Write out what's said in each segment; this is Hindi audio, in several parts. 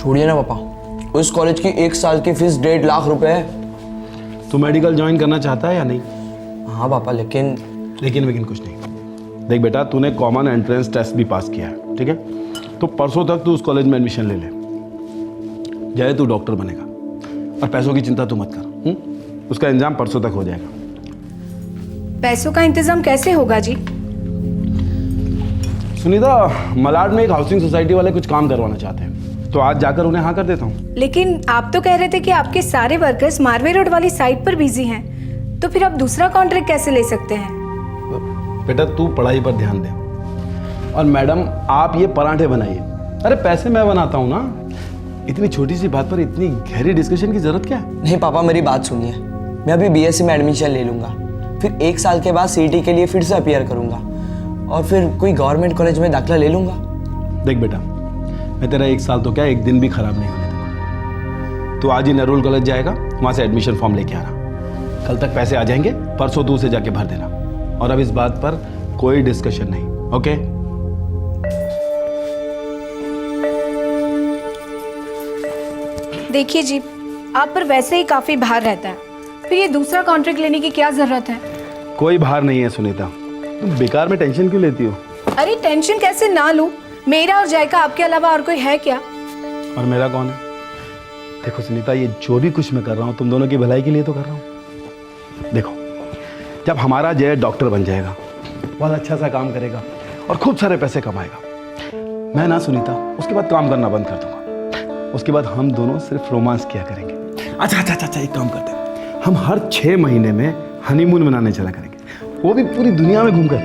छोड़िए ना पापा, उस कॉलेज की 1 साल की फीस 1.5 लाख रुपए है। तू मेडिकल ज्वाइन करना चाहता है या नहीं? हाँ पापा, लेकिन कुछ नहीं। देख बेटा, तूने कॉमन एंट्रेंस टेस्ट भी पास किया है, ठीक है? तो परसों तक तू उस कॉलेज में एडमिशन ले ले। जय तू डॉक्टर बनेगा, और पैसों की चिंता तू मत कर। उसका इंतजाम परसों तक हो जाएगा। पैसों का इंतजाम कैसे होगा जी? सुनीता, मलाड में एक हाउसिंग सोसाइटी वाले कुछ काम करवाना चाहते हैं, तो आज जाकर उन्हें हाँ कर देता हूँ। लेकिन आप तो कह रहे थे कि आपके सारे वर्कर्स मारवे रोड वाली साइट पर बिजी हैं, तो फिर आप दूसरा कॉन्ट्रैक्ट कैसे ले सकते हैं? बेटा तू पढ़ाई पर ध्यान दे, और मैडम आप ये पराठे बनाइए। अरे पैसे मैं बनाता हूँ ना। इतनी छोटी सी बात पर इतनी गहरी डिस्कशन की जरूरत क्या है? नहीं पापा, मेरी बात सुनिए। मैं अभी बीएससी में एडमिशन ले लूंगा, फिर 1 साल के बाद सीईटी के लिए फिर से अपीयर करूंगा, और फिर कोई गवर्नमेंट कॉलेज में दाखिला ले लूंगा। देख बेटा, मैं तेरा 1 साल तो क्या 1 दिन भी खराब नहीं होने दूंगा। तो आज ही नरूल कॉलेज जाएगा, वहां से एडमिशन फॉर्म लेके आना। कल तक पैसे आ जाएंगे, परसों तू उसे जाके भर देना। और अब इस बात पर कोई डिस्कशन नहीं, ओके? देखिए जी, आप पर वैसे ही काफी भार रहता है, फिर ये दूसरा कॉन्ट्रैक्ट लेने की क्या जरूरत है? कोई भार नहीं है सुनीता, तुम बेकार में टेंशन क्यों लेती हो? अरे टेंशन कैसे ना लूं? मेरा और जय का आपके अलावा और कोई है क्या? और मेरा कौन है? देखो सुनीता, ये जो भी कुछ मैं कर रहा हूँ तुम दोनों की भलाई के लिए तो कर रहा हूँ। देखो, जब हमारा जय डॉक्टर बन जाएगा, बहुत अच्छा सा काम करेगा और खूब सारे पैसे कमाएगा, मैं ना सुनीता उसके बाद काम करना बंद कर दूंगा। उसके बाद हम दोनों सिर्फ रोमांस किया करेंगे। अच्छा, एक काम करते हैं, हम हर 6 महीने में हनीमून मनाने चला करेंगे, वो भी पूरी दुनिया में घूमकर।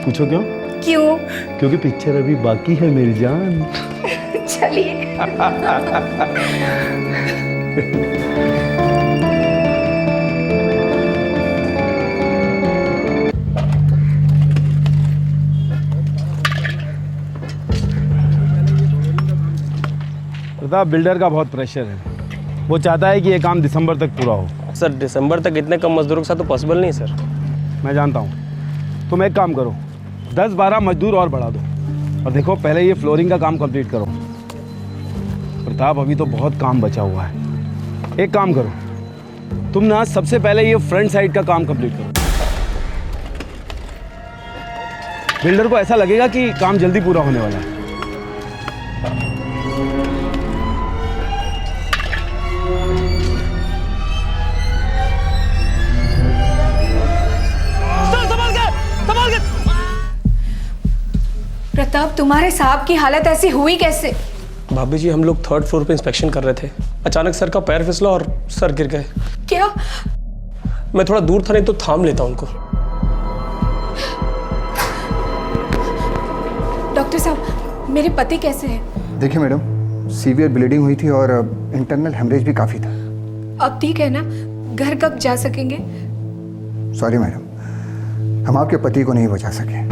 पूछो क्यों? क्यों? क्योंकि पिक्चर अभी बाकी है मेरी जान। चलिए। प्रताप, बिल्डर का बहुत प्रेशर है। वो चाहता है कि ये काम दिसंबर तक पूरा हो। सर दिसंबर तक इतने कम मजदूरों के साथ तो पॉसिबल नहीं सर। मैं जानता हूँ। तुम एक काम करो, 10-12 मजदूर और बढ़ा दो, और देखो पहले ये फ्लोरिंग का काम कंप्लीट करो। प्रताप, अभी तो बहुत काम बचा हुआ है। एक काम करो, तुम ना सबसे पहले ये फ्रंट साइड का काम कंप्लीट करो। बिल्डर को ऐसा लगेगा कि काम जल्दी पूरा होने वाला है। प्रताप, तुम्हारे साहब की हालत ऐसी हुई कैसे? भाभी जी, हम लोग 3rd फ्लोर पे इंस्पेक्शन कर रहे थे, अचानक सर का पैर फिसला और सर गिर गए। क्या? मैं थोड़ा दूर था, नहीं तो थाम लेता उनको। डॉक्टर साहब, मेरे पति कैसे हैं? देखिए मैडम, सीवियर ब्लीडिंग हुई थी और इंटरनल हेमरेज भी काफ़ी था। अब ठीक है ना? घर कब जा सकेंगे? सॉरी मैडम, हम आपके पति को नहीं बचा सके।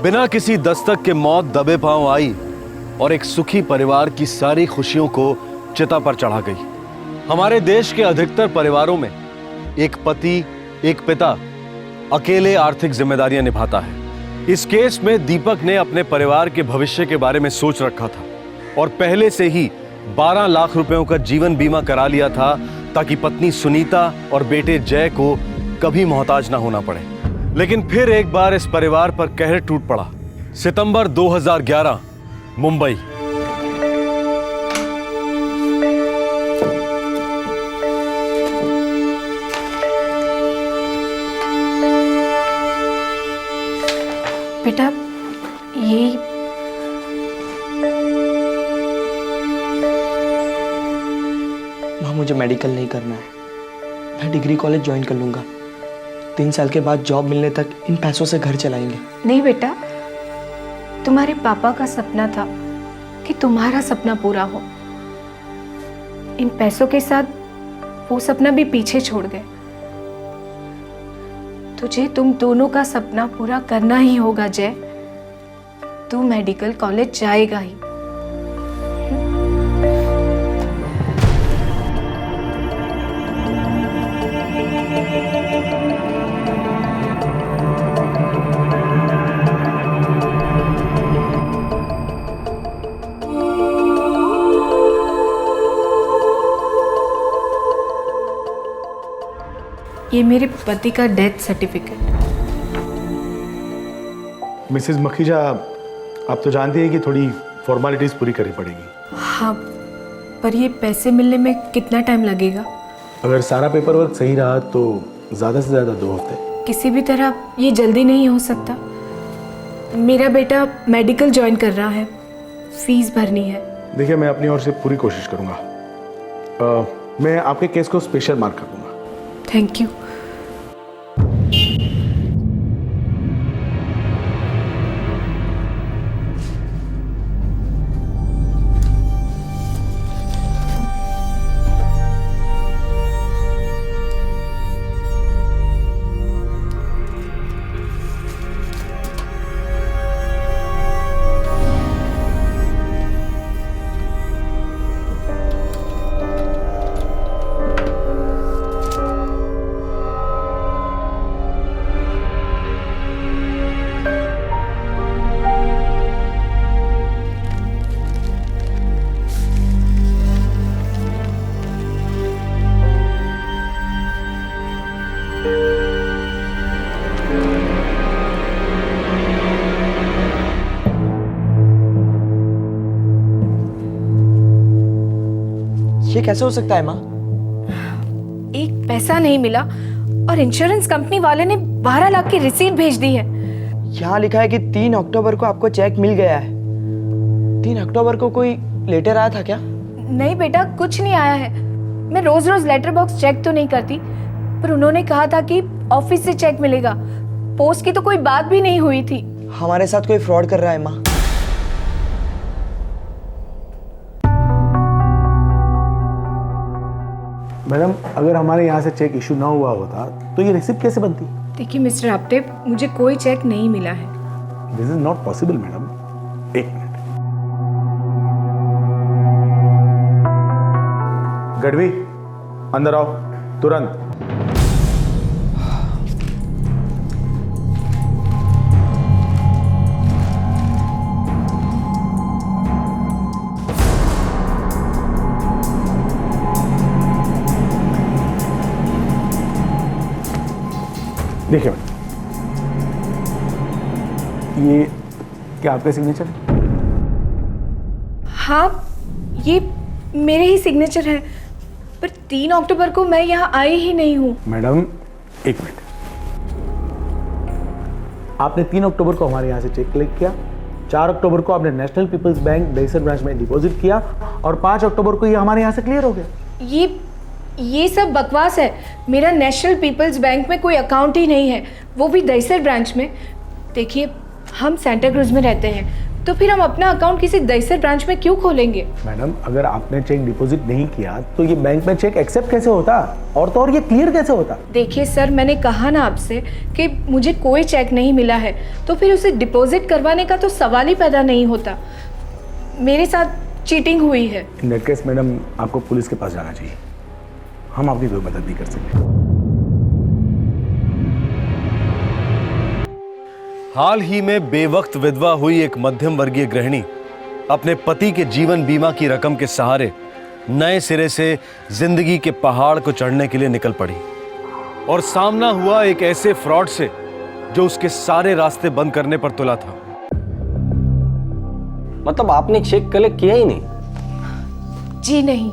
बिना किसी दस्तक के मौत दबे पांव आई और एक सुखी परिवार की सारी खुशियों को चिता पर चढ़ा गई। हमारे देश के अधिकतर परिवारों में एक पति, एक पिता अकेले आर्थिक जिम्मेदारियां निभाता है। इस केस में दीपक ने अपने परिवार के भविष्य के बारे में सोच रखा था और पहले से ही 12 लाख रुपयों का जीवन बीमा करा लिया था ताकि पत्नी सुनीता और बेटे जय को कभी मोहताज ना होना पड़े। लेकिन फिर एक बार इस परिवार पर कहर टूट पड़ा। सितंबर 2011, मुंबई। बेटा ये माँ मुझे मेडिकल नहीं करना है, मैं डिग्री कॉलेज ज्वाइन कर लूँगा। 3 साल के बाद जॉब मिलने तक इन पैसों से घर चलाएंगे। नहीं बेटा, तुम्हारे पापा का सपना था कि तुम्हारा सपना पूरा हो। इन पैसों के साथ वो सपना भी पीछे छोड़ गए। तुझे तुम दोनों का सपना पूरा करना ही होगा जय। तू मेडिकल कॉलेज जाएगा ही। ये मेरे पति का डेथ सर्टिफिकेट। मिसेस मखीजा, आप तो जानती हैं कि थोड़ी फॉर्मेलिटीज पूरी करनी पड़ेगी। हाँ, पर ये पैसे मिलने में कितना टाइम लगेगा? अगर सारा पेपर वर्क सही रहा तो ज़्यादा से ज़्यादा 2 हफ्ते। किसी भी तरह ये जल्दी नहीं हो सकता। मेरा बेटा मेडिकल ज्वाइन कर रहा है, फीस भरनी है। देखिए, मैं अपनी ओर से पूरी कोशिश करूँगा। मैं आपके केस को स्पेशल मार्क कर दूँगा। Thank you. ये कैसे हो सकता है माँ? एक पैसा नहीं मिला और इंश्योरेंस कंपनी वाले ने 12 लाख की रिसीट भेज दी है। यहाँ लिखा है कि 3 अक्टूबर को आपको चेक मिल गया है। 3 अक्टूबर को कोई लेटर आया था क्या? नहीं बेटा, कुछ नहीं आया है। मैं रोज रोज लेटर बॉक्स चेक तो नहीं करती, पर उन्होंने कहा था कि ऑफिस से चेक मिलेगा। पोस्ट की तो कोई बात भी नहीं हुई थी। हमारे साथ कोई फ्रॉड कर रहा है माँ। मैडम, अगर हमारे यहाँ से चेक इशू ना हुआ होता तो ये रिसिप्ट कैसे बनती? देखिए मिस्टर आपटे, मुझे कोई चेक नहीं मिला है। This is not possible madam. 1 minute. Gadhvi, अंदर आओ तुरंत। देखिए मैडम, ये क्या आपका सिग्नेचर है? हाँ, ये मेरे ही सिग्नेचर है, पर 3 अक्टूबर को मैं यहाँ आई ही नहीं हूँ। Madam 1 minute. आपने 3 अक्टूबर को हमारे यहाँ से चेक कलेक्ट किया, 4 अक्टूबर को आपने national people's bank Dahisar branch में डिपॉजिट किया और 5 अक्टूबर को ये हमारे यहाँ से क्लियर हो गया। ये सब बकवास है। मेरा नेशनल पीपल्स बैंक में कोई अकाउंट ही नहीं है, वो भी दहीसर ब्रांच में। देखिए, हम सेंटा क्रूज में रहते हैं, तो फिर हम अपना अकाउंट किसी दहीसर ब्रांच में क्यों खोलेंगे? मैडम, अगर आपने चेक डिपॉजिट नहीं किया तो ये बैंक में चेक एक्सेप्ट कैसे होता, और तो और ये क्लियर कैसे होता? देखिए सर, मैंने कहा ना आपसे कि मुझे कोई चेक नहीं मिला है, तो फिर उसे डिपॉजिट करवाने का तो सवाल ही पैदा नहीं होता। मेरे साथ चीटिंग हुई है। इन दैट केस मैडम, आपको पुलिस के पास जाना चाहिए। हम आपकी कोई मदद नहीं कर सकते। हाल ही में बेवक्त विधवा हुई एक मध्यम वर्गीय गृहिणी अपने पति के जीवन बीमा की रकम के सहारे नए सिरे से जिंदगी के पहाड़ को चढ़ने के लिए निकल पड़ी, और सामना हुआ एक ऐसे फ्रॉड से जो उसके सारे रास्ते बंद करने पर तुला था। मतलब आपने चेक कलेक्ट किया ही नहीं? जी नहीं।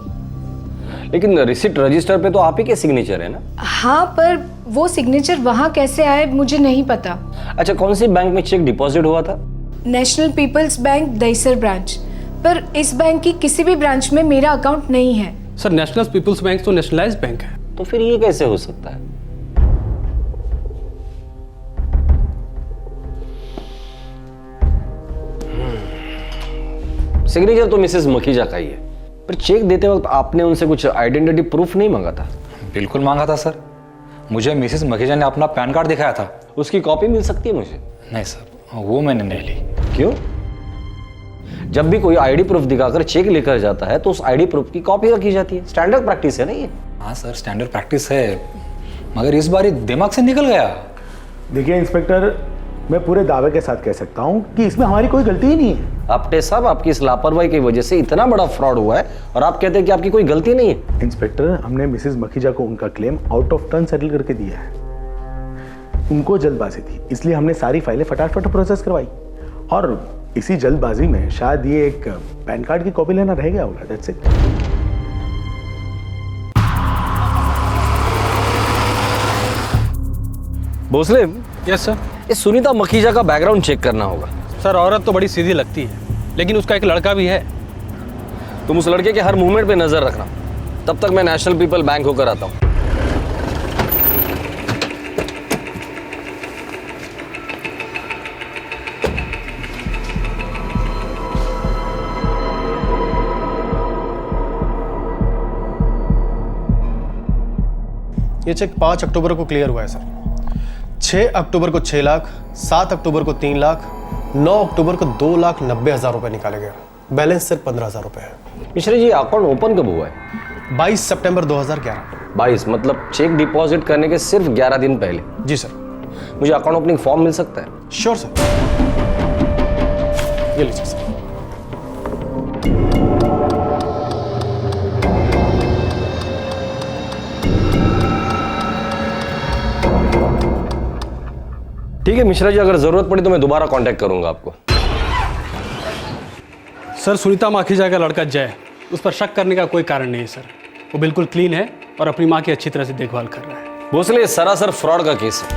लेकिन रिसिप्ट रजिस्टर पे तो आप ही के सिग्नेचर है ना? हाँ, पर वो सिग्नेचर वहाँ कैसे आए मुझे नहीं पता। अच्छा, कौन सी बैंक में चेक डिपॉजिट हुआ था? National people's bank Dahisar branch, पर इस बैंक की किसी भी ब्रांच में मेरा अकाउंट नहीं है। सर, नेशनल पीपल्स बैंक तो नेशनलाइज्ड बैंक है। तो फिर ये कैसे हो सकता है? सिग्नेचर तो मिसेस मखीजा का ही है, पर चेक देते वक्त आपने उनसे कुछ आइडेंटिटी प्रूफ नहीं मांगा था? बिल्कुल मांगा था सर। मुझे मिसेस मखीजा ने अपना पैन कार्ड दिखाया था। उसकी कॉपी मिल सकती है मुझे? नहीं सर, वो मैंने नहीं ली। क्यों? जब भी कोई आईडी प्रूफ दिखाकर चेक लेकर जाता है तो उस आईडी प्रूफ की कॉपी रखी जाती है। स्टैंडर्ड प्रैक्टिस है ना ये? हाँ सर, स्टैंडर्ड प्रैक्टिस है, मगर इस बार ये दिमाग से निकल गया। देखिए इंस्पेक्टर, मैं पूरे दावे के साथ कह सकता हूँ कि इसमें हमारी कोई गलती ही नहीं है। आपटे साहब, आपकी इस लापरवाही की वजह से इतना बड़ा फ्रॉड हुआ है और आप कहते हैं कि आपकी कोई गलती नहीं है। इंस्पेक्टर, हमने मिसेस मखीजा को उनका claim out of turn settle करके दिया है। उनको जल्दबाजी थी, इसलिए हमने सारी फाइलें फटाफट प्रोसेस करवाई, और इसी जल्दबाजी में शायद ये एक पैन कार्ड की कॉपी लेना रह गया होगा। That's it. Bhosale, yes sir. इस सुनीता मखीजा का बैकग्राउंड चेक करना होगा। सर, औरत तो बड़ी सीधी लगती है, लेकिन उसका एक लड़का भी है। तुम उस लड़के के हर मूवमेंट पे नजर रखना, तब तक मैं नेशनल पीपल बैंक होकर आता हूँ। ये चेक 5 अक्टूबर को क्लियर हुआ है सर। 6 अक्टूबर को 6 लाख, 7 अक्टूबर को 3 लाख, 9 अक्टूबर को 2,90,000 रुपए निकाले गए। बैलेंस सिर्फ 15,000 रुपए है। मिश्रा जी, अकाउंट ओपन कब हुआ है? 22 सितंबर 2011। 22 मतलब चेक डिपॉजिट करने के सिर्फ 11 दिन पहले। जी सर। मुझे अकाउंट ओपनिंग फॉर्म मिल सकता है? श्योर सर, ये लीजिए सर। ठीक है मिश्रा जी, अगर जरूरत पड़ी तो मैं दोबारा कांटेक्ट करूंगा आपको। सर, सुनीता मखीजा का लड़का जय, उस पर शक करने का कोई कारण नहीं है सर। वो बिल्कुल क्लीन है और अपनी माँ की अच्छी तरह से देखभाल कर रहा है। भोसले, ये सरासर फ्रॉड का केस है।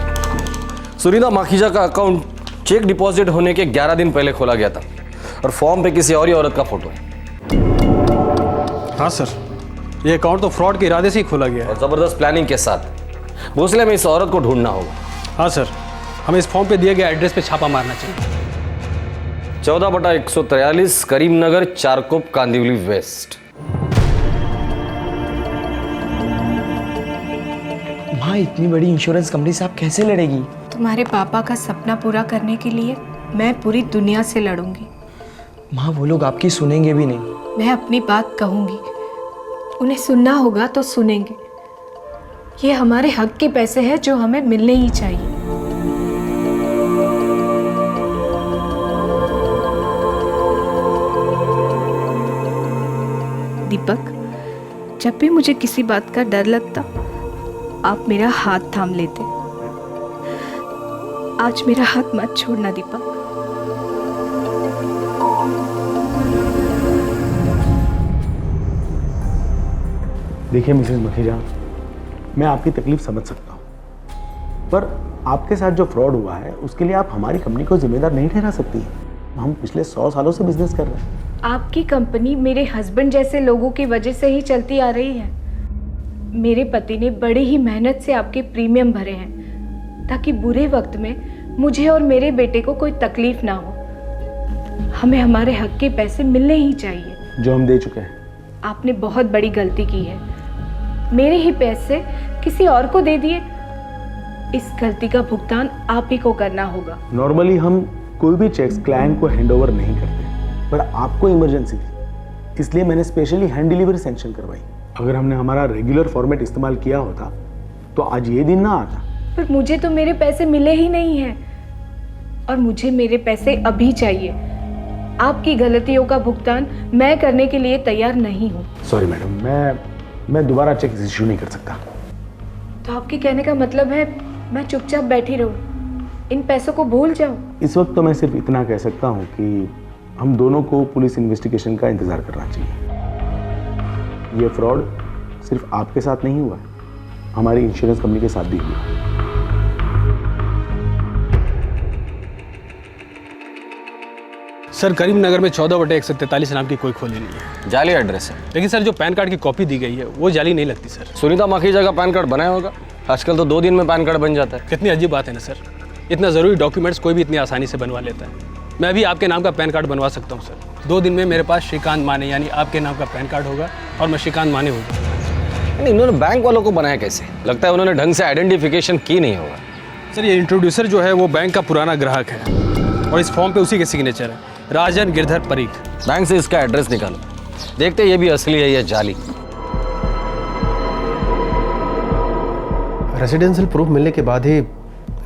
सुनीता मखीजा का अकाउंट चेक डिपॉजिट होने के 11 दिन पहले खोला गया था और फॉर्म पे किसी और ही औरत का फोटो है। हाँ सर, ये अकाउंट तो फ्रॉड के इरादे से ही खोला गया है। और जबरदस्त प्लानिंग के साथ। भोसले, हमें इस औरत को ढूंढना होगा। हाँ सर, हमें इस फॉर्म पे दिए गए एड्रेस पे छापा मारना चाहिए। 14/143 करीमनगर, चारकोप, कांदिवली वेस्ट। माँ, इतनी बड़ी इंश्योरेंस कंपनी से आप कैसे लड़ेगी? तुम्हारे पापा का सपना पूरा करने के लिए मैं पूरी दुनिया से लड़ूंगी। माँ, वो लोग आपकी सुनेंगे भी नहीं। मैं अपनी बात कहूंगी, उन्हें सुनना होगा तो सुनेंगे। ये हमारे हक के पैसे हैं जो हमें मिलने ही चाहिए। दीपक, जब भी मुझे किसी बात का डर लगता, आप मेरा हाथ थाम लेते। आज मेरा हाथ मत छोड़ना दीपक। देखिए मिसेस मखीजा, मैं आपकी तकलीफ समझ सकता हूँ, पर आपके साथ जो फ्रॉड हुआ है उसके लिए आप हमारी कंपनी को जिम्मेदार नहीं ठहरा सकती। हम पिछले 100 सालों से बिजनेस कर रहे हैं। आपकी कंपनी मेरे हस्बैंड जैसे लोगों की वजह से ही चलती आ रही है। मेरे पति ने बड़ी ही मेहनत से आपके प्रीमियम भरे हैं ताकि बुरे वक्त में मुझे और मेरे बेटे को कोई तकलीफ ना हो। हमें हमारे हक के पैसे मिलने ही चाहिए, जो हम दे चुके हैं। आपने बहुत बड़ी गलती की है। मेरे ही पैसे किसी और को दे दिए। इस गलती का भुगतान आप ही को करना होगा। नॉर्मली हम कोई भी चेक्स क्लाइंट को हैंडओवर नहीं करते, पर आपको इमरजेंसी थी, इसलिए मैंने स्पेशली हैंड डिलीवरी सैंक्शन करवाई। अगर हमने हमारा रेगुलर फॉर्मेट इस्तेमाल किया होता तो आज ये दिन ना आता। पर मुझे तो मेरे पैसे मिले ही नहीं हैं और मुझे मेरे पैसे अभी चाहिए। आपकी गलतियों का भुगतान मैं करने के लिए तैयार नहीं हूँ। सॉरी मैडम, मैं दोबारा चेक इशू नहीं कर सकता। तो आपके कहने का मतलब है मैं चुपचाप बैठी रहूँ? इन पैसों को भूल जाओ। इस वक्त तो मैं सिर्फ इतना कह सकता हूँ कि हम दोनों को पुलिस इन्वेस्टिगेशन का इंतज़ार करना चाहिए। ये फ्रॉड सिर्फ आपके साथ नहीं हुआ है, हमारी इंश्योरेंस कंपनी के साथ भी हुआ है। सर करीमनगर में 14/143 नाम की कोई खोली नहीं है, जाली एड्रेस है। लेकिन सर जो पैन कार्ड की कॉपी दी गई है वो जाली नहीं लगती सर। सुनीता माखीजा का पैन कार्ड बनाया होगा, आजकल तो 2 दिन में पैन कार्ड बन जाता है। कितनी अजीब बात है ना सर, इतना ज़रूरी डॉक्यूमेंट्स कोई भी इतनी आसानी से बनवा लेता है। मैं अभी आपके नाम का पैन कार्ड बनवा सकता हूँ सर। 2 दिन में मेरे पास श्रीकांत माने यानी आपके नाम का पैन कार्ड होगा और मैं श्रीकांत माने होगा। इन्होंने बैंक वालों को बनाया कैसे? लगता है उन्होंने ढंग से आइडेंटिफिकेशन की नहीं होगा। सर ये इंट्रोड्यूसर जो है वो बैंक का पुराना ग्राहक है और इस फॉर्म पे उसी के सिग्नेचर है, राजन गिरधर परीख। बैंक से इसका एड्रेस निकालो, देखते ये भी असली है या जाली। रेजिडेंशियल प्रूफ मिलने के बाद ही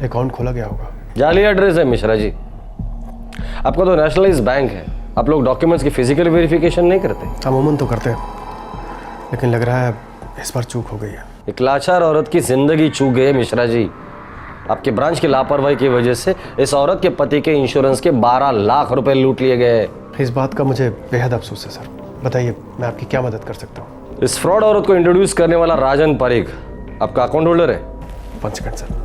अकाउंट खोला गया होगा। जाली एड्रेस है मिश्रा जी। आपका तो नेशनलाइज बैंक है, आप लोग डॉक्यूमेंट्स की फिजिकल वेरिफिकेशन नहीं करते? अमूमन तो करते हैं, लेकिन लग रहा है इस बार चूक हो गई है। एक लाचार औरत की जिंदगी चूक गई है मिश्रा जी। आपके ब्रांच की लापरवाही की वजह से इस औरत के पति के इंश्योरेंस के 12 लाख रुपए लूट लिए गए। इस बात का मुझे बेहद अफसोस है सर। बताइए मैं आपकी क्या मदद कर सकता हूँ? इस फ्रॉड औरत को इंट्रोड्यूस करने वाला राजन परीख आपका अकाउंट होल्डर है। 1 सेकंड सर।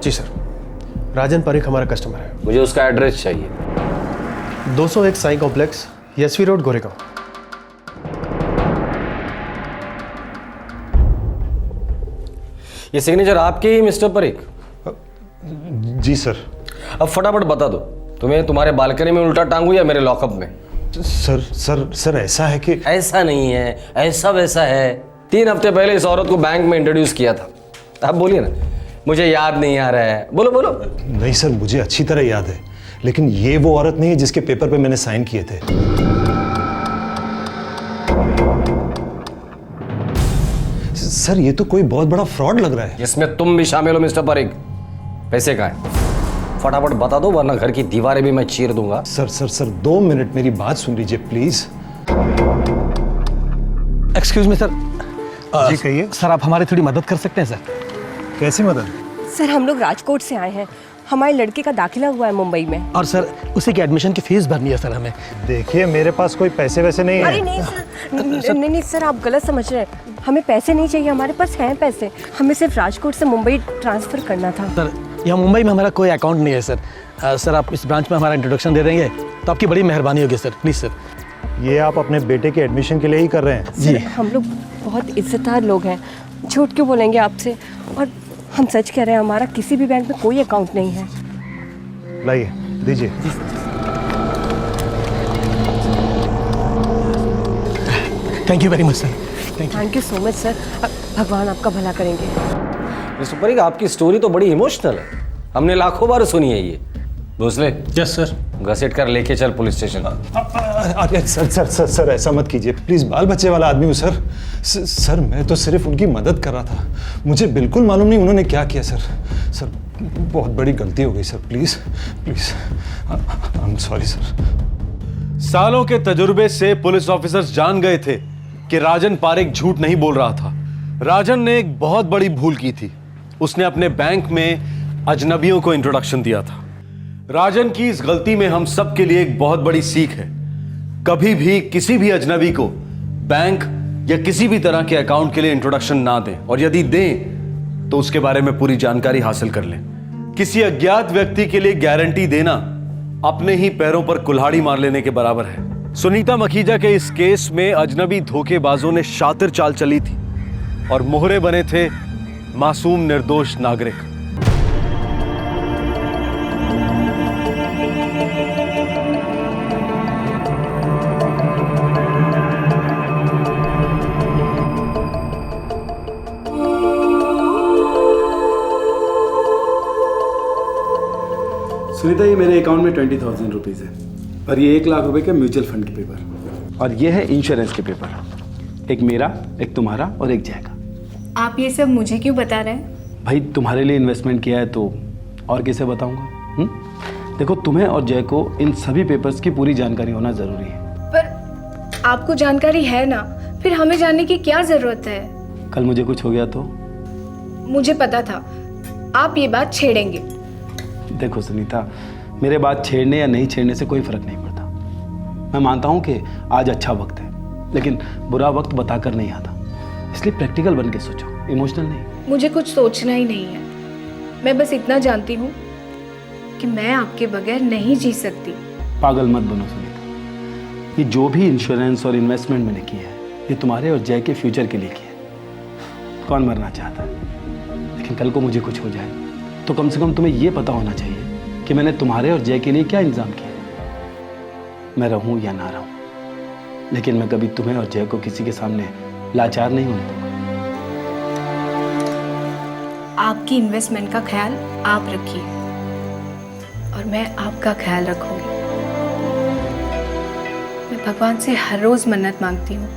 जी सर, राजन परीख हमारा कस्टमर है। मुझे उसका एड्रेस चाहिए। 201 साई कॉम्प्लेक्स, यशवी रोड, गोरेगांव। ये सिग्नेचर आपके ही मिस्टर परीख? जी सर। अब फटाफट बता दो, तुम्हें तुम्हारे बालकनी में उल्टा टांगू या मेरे लॉकअप में? सर सर सर ऐसा है कि ऐसा नहीं है, ऐसा वैसा है। 3 हफ्ते पहले इस औरत को बैंक में इंट्रोड्यूस किया था। आप बोलिए ना, मुझे याद नहीं आ रहा है। बोलो बोलो। नहीं सर, मुझे अच्छी तरह याद है, लेकिन ये वो औरत नहीं है जिसके पेपर पे मैंने साइन किए थे। सर ये तो कोई बहुत बड़ा फ्रॉड लग रहा है। जिसमें तुम भी शामिल हो मिस्टर परीख। पैसे कहाँ हैं? फटाफट बता दो वरना घर की दीवारें भी मैं चीर दूंगा। सर सर सर 2 मिनट मेरी बात सुन लीजिए प्लीज। Excuse me sir. जी कहिए। सर आप हमारी थोड़ी मदद कर सकते हैं सर? कैसी मदद? सर हम लोग राजकोट से आए हैं, हमारे लड़के का दाखिला हुआ है मुंबई में। और सर उसी की एडमिशन की फीस भरनी है सर हमें। देखिए मेरे पास कोई पैसे वैसे नहीं अरे है। नहीं सर, नहीं सर आप गलत समझ रहे हैं। हमें पैसे नहीं चाहिए, हमारे पास हैं पैसे। हमें सिर्फ राजकोट से मुंबई ट्रांसफ़र करना था। सर यहाँ मुंबई में हमारा कोई अकाउंट नहीं है सर। सर आप इस ब्रांच में हमारा इंट्रोडक्शन दे देंगे तो आपकी बड़ी मेहरबानी होगी सर, प्लीज़ सर। ये आप अपने बेटे के एडमिशन के लिए ही कर रहे हैं? जी हम लोग बहुत इज्जतदार लोग हैं, झूठ क्यों बोलेंगे आपसे? और हम सच कह रहे हैं, हमारा किसी भी बैंक में कोई अकाउंट नहीं है। लाइए दीजिए। Thank you very much sir. Thank you so much sir, भगवान आपका भला करेंगे। मिस्टर परीख आपकी स्टोरी तो बड़ी इमोशनल है, हमने लाखों बार सुनी है ये। Bhosale yes sir. घसीट कर लेके चल पुलिस स्टेशन। अरे सर सर सर सर ऐसा मत कीजिए प्लीज, बाल बच्चे वाला आदमी हूँ सर। सर मैं तो सिर्फ उनकी मदद कर रहा था, मुझे बिल्कुल मालूम नहीं उन्होंने क्या किया सर। सर बहुत बड़ी गलती हो गई sir, please please I am sorry sir. सालों के तजुर्बे से पुलिस ऑफिसर्स जान गए थे कि राजन पारेख झूठ नहीं बोल रहा था। राजन ने एक बहुत बड़ी भूल की थी, उसने अपने बैंक में अजनबियों को इंट्रोडक्शन दिया था। राजन की इस गलती में हम सब के लिए एक बहुत बड़ी सीख है, कभी भी किसी भी अजनबी को बैंक या किसी भी तरह के अकाउंट के लिए इंट्रोडक्शन ना दें, और यदि दें तो उसके बारे में पूरी जानकारी हासिल कर लें। किसी अज्ञात व्यक्ति के लिए गारंटी देना अपने ही पैरों पर कुल्हाड़ी मार लेने के बराबर है। सुनीता मखीजा के इस केस में अजनबी धोखेबाजों ने शातिर चाल चली थी और मोहरे बने थे मासूम निर्दोष नागरिक। सुनीता ये मेरे अकाउंट में 20,000 रुपीज़ है और ये 1 लाख रुपए के म्यूचुअल फंड के पेपर, और ये है इंश्योरेंस के पेपर, एक मेरा, एक तुम्हारा और एक जय का। आप ये सब मुझे क्यों बता रहे हैं? भाई तुम्हारे लिए इन्वेस्टमेंट किया है तो और कैसे बताऊंगा? देखो तुम्हें और जय को इन सभी पेपर्स की पूरी जानकारी होना ज़रूरी है। पर आपको जानकारी है ना, फिर हमें जानने की क्या ज़रूरत है? कल मुझे कुछ हो गया तो? मुझे पता था आप ये बात छेड़ेंगे। देखो सुनीता, मेरे बात छेड़ने या नहीं छेड़ने से कोई फर्क नहीं पड़ता। मैं मानता हूँ कि आज अच्छा वक्त है, लेकिन बुरा वक्त बताकर नहीं आता, इसलिए प्रैक्टिकल बन के सोचो, इमोशनल नहीं। मुझे कुछ सोचना ही नहीं है। मैं बस इतना जानती हूँ कि मैं आपके बगैर नहीं जी सकती। पागल मत बनो सुनीता, ये जो भी इंश्योरेंस और इन्वेस्टमेंट मैंने किया है, ये तुम्हारे और जय के फ्यूचर के लिए किया है। कौन मरना चाहता है? लेकिन कल को मुझे कुछ हो जाए तो कम से कम तुम्हें ये पता होना चाहिए कि मैंने तुम्हारे और जय के लिए क्या इंतजाम किया है। मैं रहूं या ना रहूं, लेकिन मैं कभी तुम्हें और जय को किसी के सामने लाचार नहीं होने दूंगा। आपकी इन्वेस्टमेंट का ख्याल आप रखिए और मैं आपका ख्याल रखूंगी। मैं भगवान से हर रोज मन्नत मांगती हूँ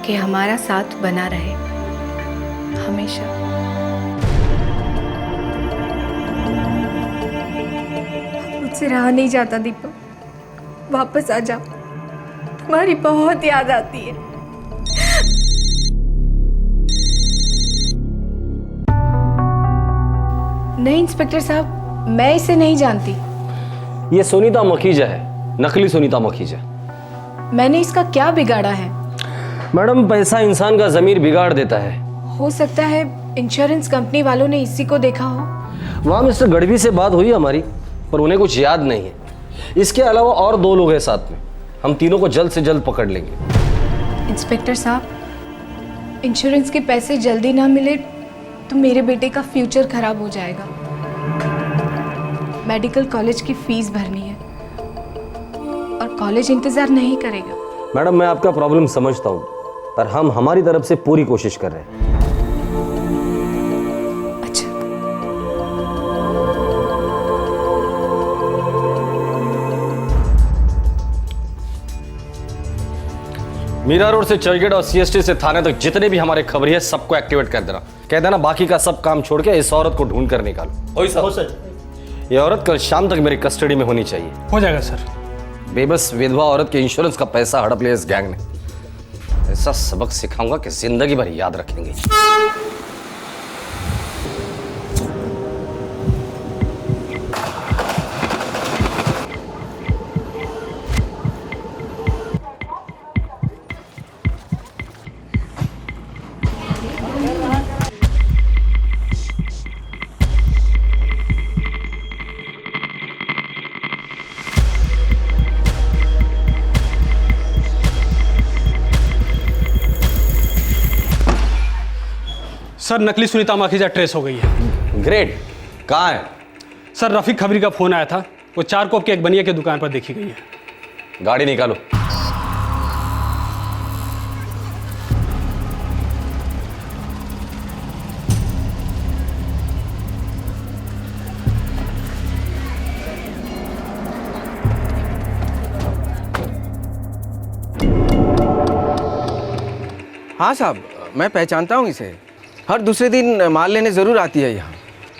कि हमारा साथ बना रहे हमेशा। मुझसे रहा नहीं जाता दीपक, वापस आ जा, तुम्हारी बहुत याद आती है। नहीं इंस्पेक्टर साहब, मैं इसे नहीं जानती। ये सुनीता मखीजा है, नकली सुनीता मखीजा। मैंने इसका क्या बिगाड़ा है? मैडम, पैसा इंसान का जमीर बिगाड़ देता है। हो सकता है इंश्योरेंस कंपनी वालों ने इसी को देखा हो। वहाँ मिस्टर गढ़वी से बात हुई हमारी, पर उन्हें कुछ याद नहीं है। इसके अलावा और 2 लोग हैं साथ में, हम तीनों को जल्द से जल्द पकड़ लेंगे। इंस्पेक्टर साहब, इंश्योरेंस के पैसे जल्दी ना मिले तो मेरे बेटे का फ्यूचर खराब हो जाएगा। मेडिकल कॉलेज की फीस भरनी है और कॉलेज इंतजार नहीं करेगा। मैडम, मैं आपका प्रॉब्लम समझता हूँ, पर हम हमारी तरफ से पूरी कोशिश कर रहे हैं। अच्छा, मीरा रोड से चर्चगेट और सीएसटी से थाने तक जितने भी हमारे खबरी है सबको एक्टिवेट कर देना। कह देना बाकी का सब काम छोड़ के इस औरत को ढूंढ कर निकालो। हो सर। ये औरत कल शाम तक मेरी कस्टडी में होनी चाहिए। हो जाएगा सर। बेबस विधवा औरत के इंश्योरेंस का पैसा हड़प लिया इस गैंग ने। ऐसा सबक सिखाऊंगा कि जिंदगी भर याद रखेंगे। सर, नकली सुनीता माखीजा ट्रेस हो गई है। ग्रेट। कहाँ है? सर, रफीक खबरी का फोन आया था, वो 4 कोप के एक बनिया की दुकान पर देखी गई है। गाड़ी निकालो। हाँ साहब, मैं पहचानता हूँ इसे। हर दूसरे दिन माल लेने ज़रूर आती है यहाँ।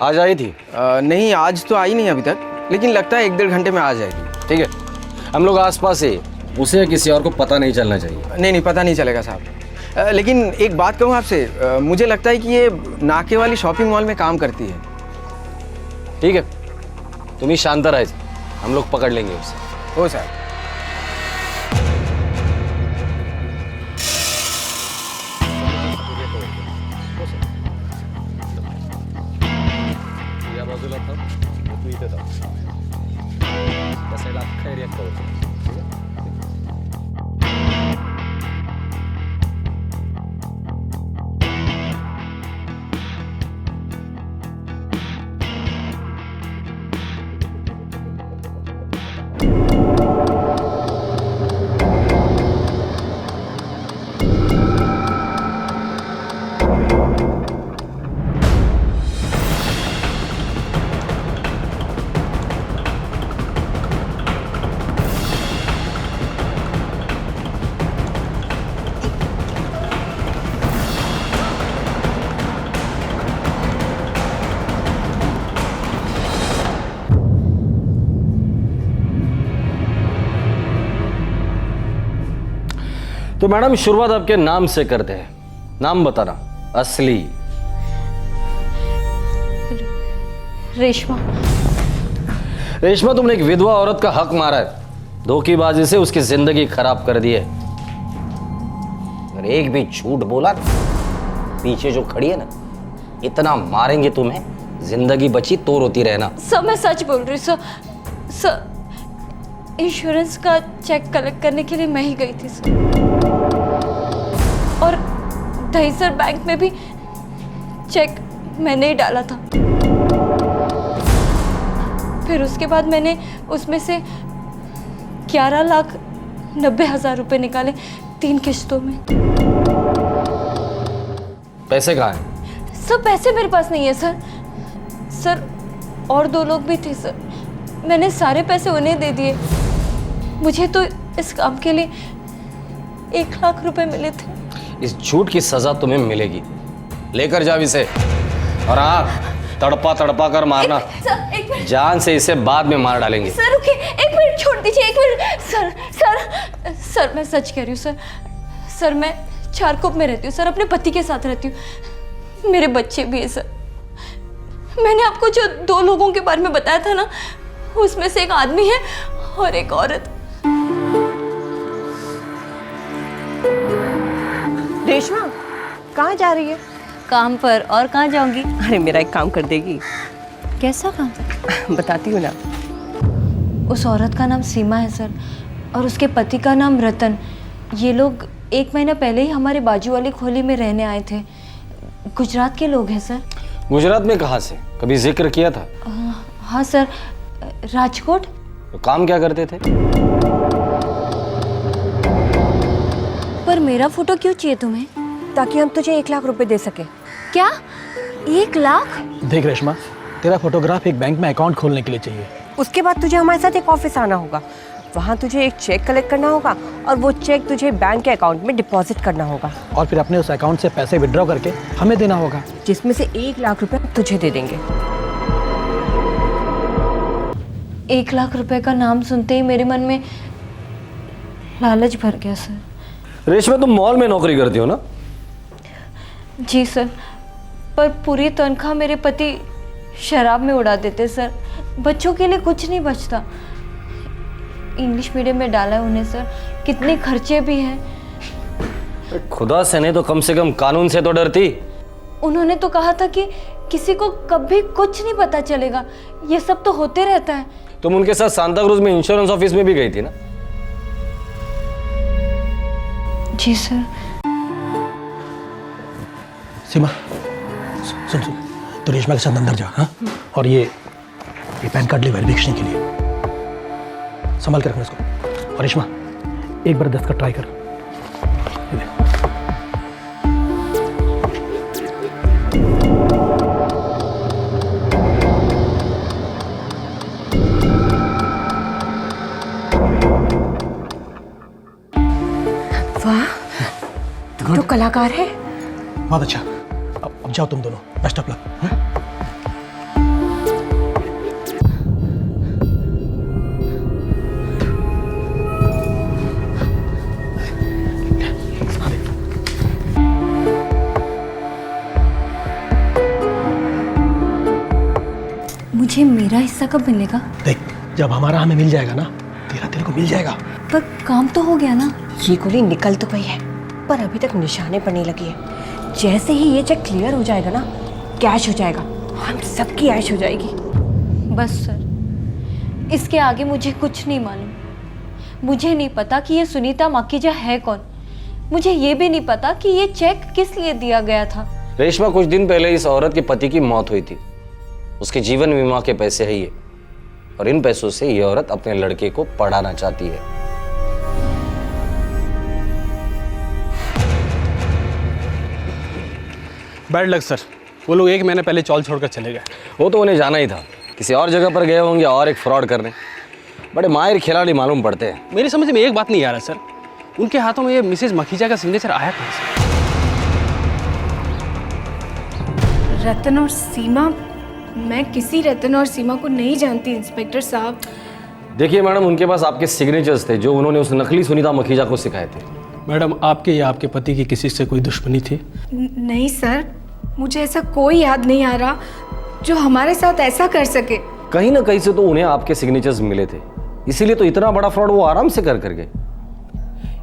आज आई थी? नहीं, आज तो आई नहीं अभी तक, लेकिन लगता है 1-1.5 घंटे में आ जाएगी। ठीक है, हम लोग आसपास है, उसे किसी और को पता नहीं चलना चाहिए। नहीं, पता नहीं चलेगा साहब। लेकिन एक बात कहूँ आपसे, मुझे लगता है कि ये नाके वाली शॉपिंग मॉल में काम करती है। ठीक है, तुम ही शांत रहे, हम लोग पकड़ लेंगे उसे। हो साहब। तो मैडम, शुरुआत आपके नाम से करते हैं। नाम बताना असली। रेशमा। रेशमा, तुमने एक विधवा औरत का हक मारा है, धोखेबाजी से उसकी जिंदगी खराब कर दी है। अगर एक भी झूठ बोला ना, पीछे जो खड़ी है ना, इतना मारेंगे तुम्हें, जिंदगी बची तो रोती रहना। सर मैं सच बोल रही हूँ सर, इंश्योरेंस का चेक कलेक्ट करने के लिए मैं ही गई थी सर, और दहीसर बैंक में भी चेक मैंने ही डाला था। फिर उसके बाद मैंने उसमें से 11,90,000 रुपए निकाले 3 किश्तों में। पैसे कहाँ हैं? सर पैसे मेरे पास नहीं है सर। सर और 2 लोग भी थे सर, मैंने सारे पैसे उन्हें दे दिए। मुझे तो इस काम के लिए 1 लाख रुपए मिले थे। इस झूठ की सजा तुम्हें मिलेगी। लेकर जाओ इसे, और हाँ, तड़पा तड़पा कर मारना। सर एक मिनट, जान से इसे बाद में मार डालेंगे। सर रुकिए, 1 मिनट छोड़ दीजिए, 1 मिनट। सर मैं सच कह रही हूँ सर। सर मैं चारकोप में रहती हूँ सर, अपने पति के साथ रहती हूँ, मेरे बच्चे भी हैं सर। मैंने आपको जो 2 लोगों के बारे में बताया था ना, उसमें से एक आदमी है और एक औरत। रेशमा कहाँ जा रही है? काम पर, और कहाँ जाऊंगी? अरे मेरा एक काम कर देगी। कैसा काम? बताती हूँ ना। उस औरत का नाम सीमा है सर, और उसके पति का नाम रतन। ये लोग 1 महीना पहले ही हमारे बाजू वाली खोली में रहने आए थे। गुजरात के लोग हैं सर। गुजरात में कहाँ से? कभी जिक्र किया था? हाँ सर, राजकोट। तो काम क्या करते थे? पर मेरा फोटो क्यों चाहिए तुम्हें? ताकि हम तुझे 1 लाख रुपए दे सके। क्या 1 लाख? देख रेशमा, तेरा फोटोग्राफ एक बैंक में अकाउंट खोलने के लिए चाहिए। उसके बाद तुझे हमारे साथ एक ऑफिस आना होगा, वहाँ तुझे एक चेक कलेक्ट करना होगा, और वो चेक तुझे बैंक के अकाउंट में डिपॉजिट करना होगा, और फिर अपने उस अकाउंट से पैसे विड्रॉ करके हमें देना होगा, जिसमें से 1 लाख रुपए तुझे दे देंगे। 1 लाख रुपए का नाम सुनते ही मेरे मन में लालच भर गया सर। रेशमा, तुम मॉल में नौकरी करती हो ना? जी सर, पर पूरी तनख्वाह मेरे पति शराब में उड़ा देते सर। बच्चों के लिए कुछ नहीं बचता। इंग्लिश मीडियम में डाला है उन्हें सर, कितने खर्चे भी हैं। खुदा से नहीं तो कम से कम कानून से तो डरती। उन्होंने तो कहा था कि किसी को कभी कुछ नहीं पता चलेगा, ये सब तो होते रहता है। तुम उनके साथ सांता क्रूज में इंश्योरेंस ऑफिस में भी गई थी ना? जी सर। सीमा सुन, तो रेशमा के साथ अंदर जा। हाँ, और ये पैन कार्ड ले वेरिफिकेशन के लिए, संभाल के रखना इसको। और रेशमा एक बार 10 का ट्राई कर। ये ले। वाह, तू तो कलाकार है। बहुत अच्छा। अब जाओ तुम दोनों, बेस्ट ऑफ लक। मुझे मेरा हिस्सा कब मिलेगा? देख, जब हमारा हमें मिल जाएगा ना, तेरे को मिल जाएगा। पर काम तो हो गया ना। ये गोली निकल तो गई है, पर अभी तक निशाने पड़ने लगी है। जैसे ही ये चेक क्लियर हो जाएगा ना, कैश हो जाएगा, हम सबकी ऐश हो जाएगी। बस सर, इसके आगे मुझे कुछ नहीं मालूम। मुझे नहीं पता कि ये सुनीता माखीजा है कौन। मुझे ये भी नहीं पता कि ये चेक किस लिए दिया गया था। रेशमा, कुछ दिन पहले इस औरत के पति की मौत हुई थी। उसके जीवन बीमा के पैसे है ये, और इन पैसों से ये औरत अपने लड़के को पढ़ाना चाहती है। बैड लक सर, वो लोग 1 महीने पहले चौल छोड़कर चले गए। वो तो उन्हें जाना ही था, किसी और जगह पर गए होंगे और एक फ्रॉड करने। बड़े माहिर खिलाड़ी मालूम पड़ते हैं। मेरी समझ में एक बात नहीं आ रहा सर, उनके हाथों में ये मिसेज मखीजा का सिग्नेचर आया कहाँ से? रतन और सीमा? मैं किसी रतन और सीमा को नहीं जानती इंस्पेक्टर साहब। देखिए मैडम, उनके पास आपके सिग्नेचर्स थे जो उन्होंने उस नकली सुनीता मखीजा को सिखाए थे। मैडम, आपके या आपके पति की किसी से कोई दुश्मनी थी? नहीं सर, मुझे ऐसा कोई याद नहीं आ रहा जो हमारे साथ ऐसा कर सके। कहीं ना कहीं से तो उन्हें आपके सिग्नेचर्स मिले थे, इसीलिए तो इतना बड़ा फ्रॉड वो आराम से कर गए।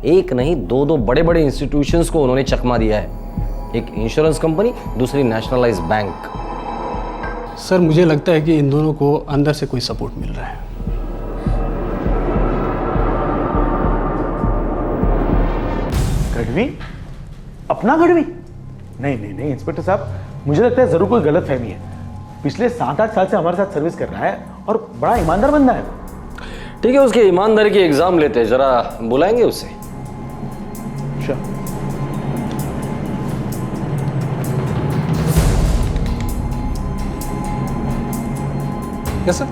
एक नहीं, दो बड़े बड़े इंस्टीट्यूशंस को उन्होंने चकमा दिया है। एक इंश्योरेंस कंपनी, दूसरी नेशनलाइज बैंक। सर, मुझे लगता है कि इन दोनों को अंदर से कोई सपोर्ट मिल रहा है। गढ़वी? अपना गढ़वी? नहीं नहीं नहीं इंस्पेक्टर साहब, मुझे लगता है जरूर कोई गलत फहमी है। पिछले 7-8 साल से हमारे साथ सर्विस कर रहा है और बड़ा ईमानदार बंदा है। ठीक है, उसके ईमानदारी की एग्जाम लेते हैं, जरा बुलाएंगे उसे। Yes sir.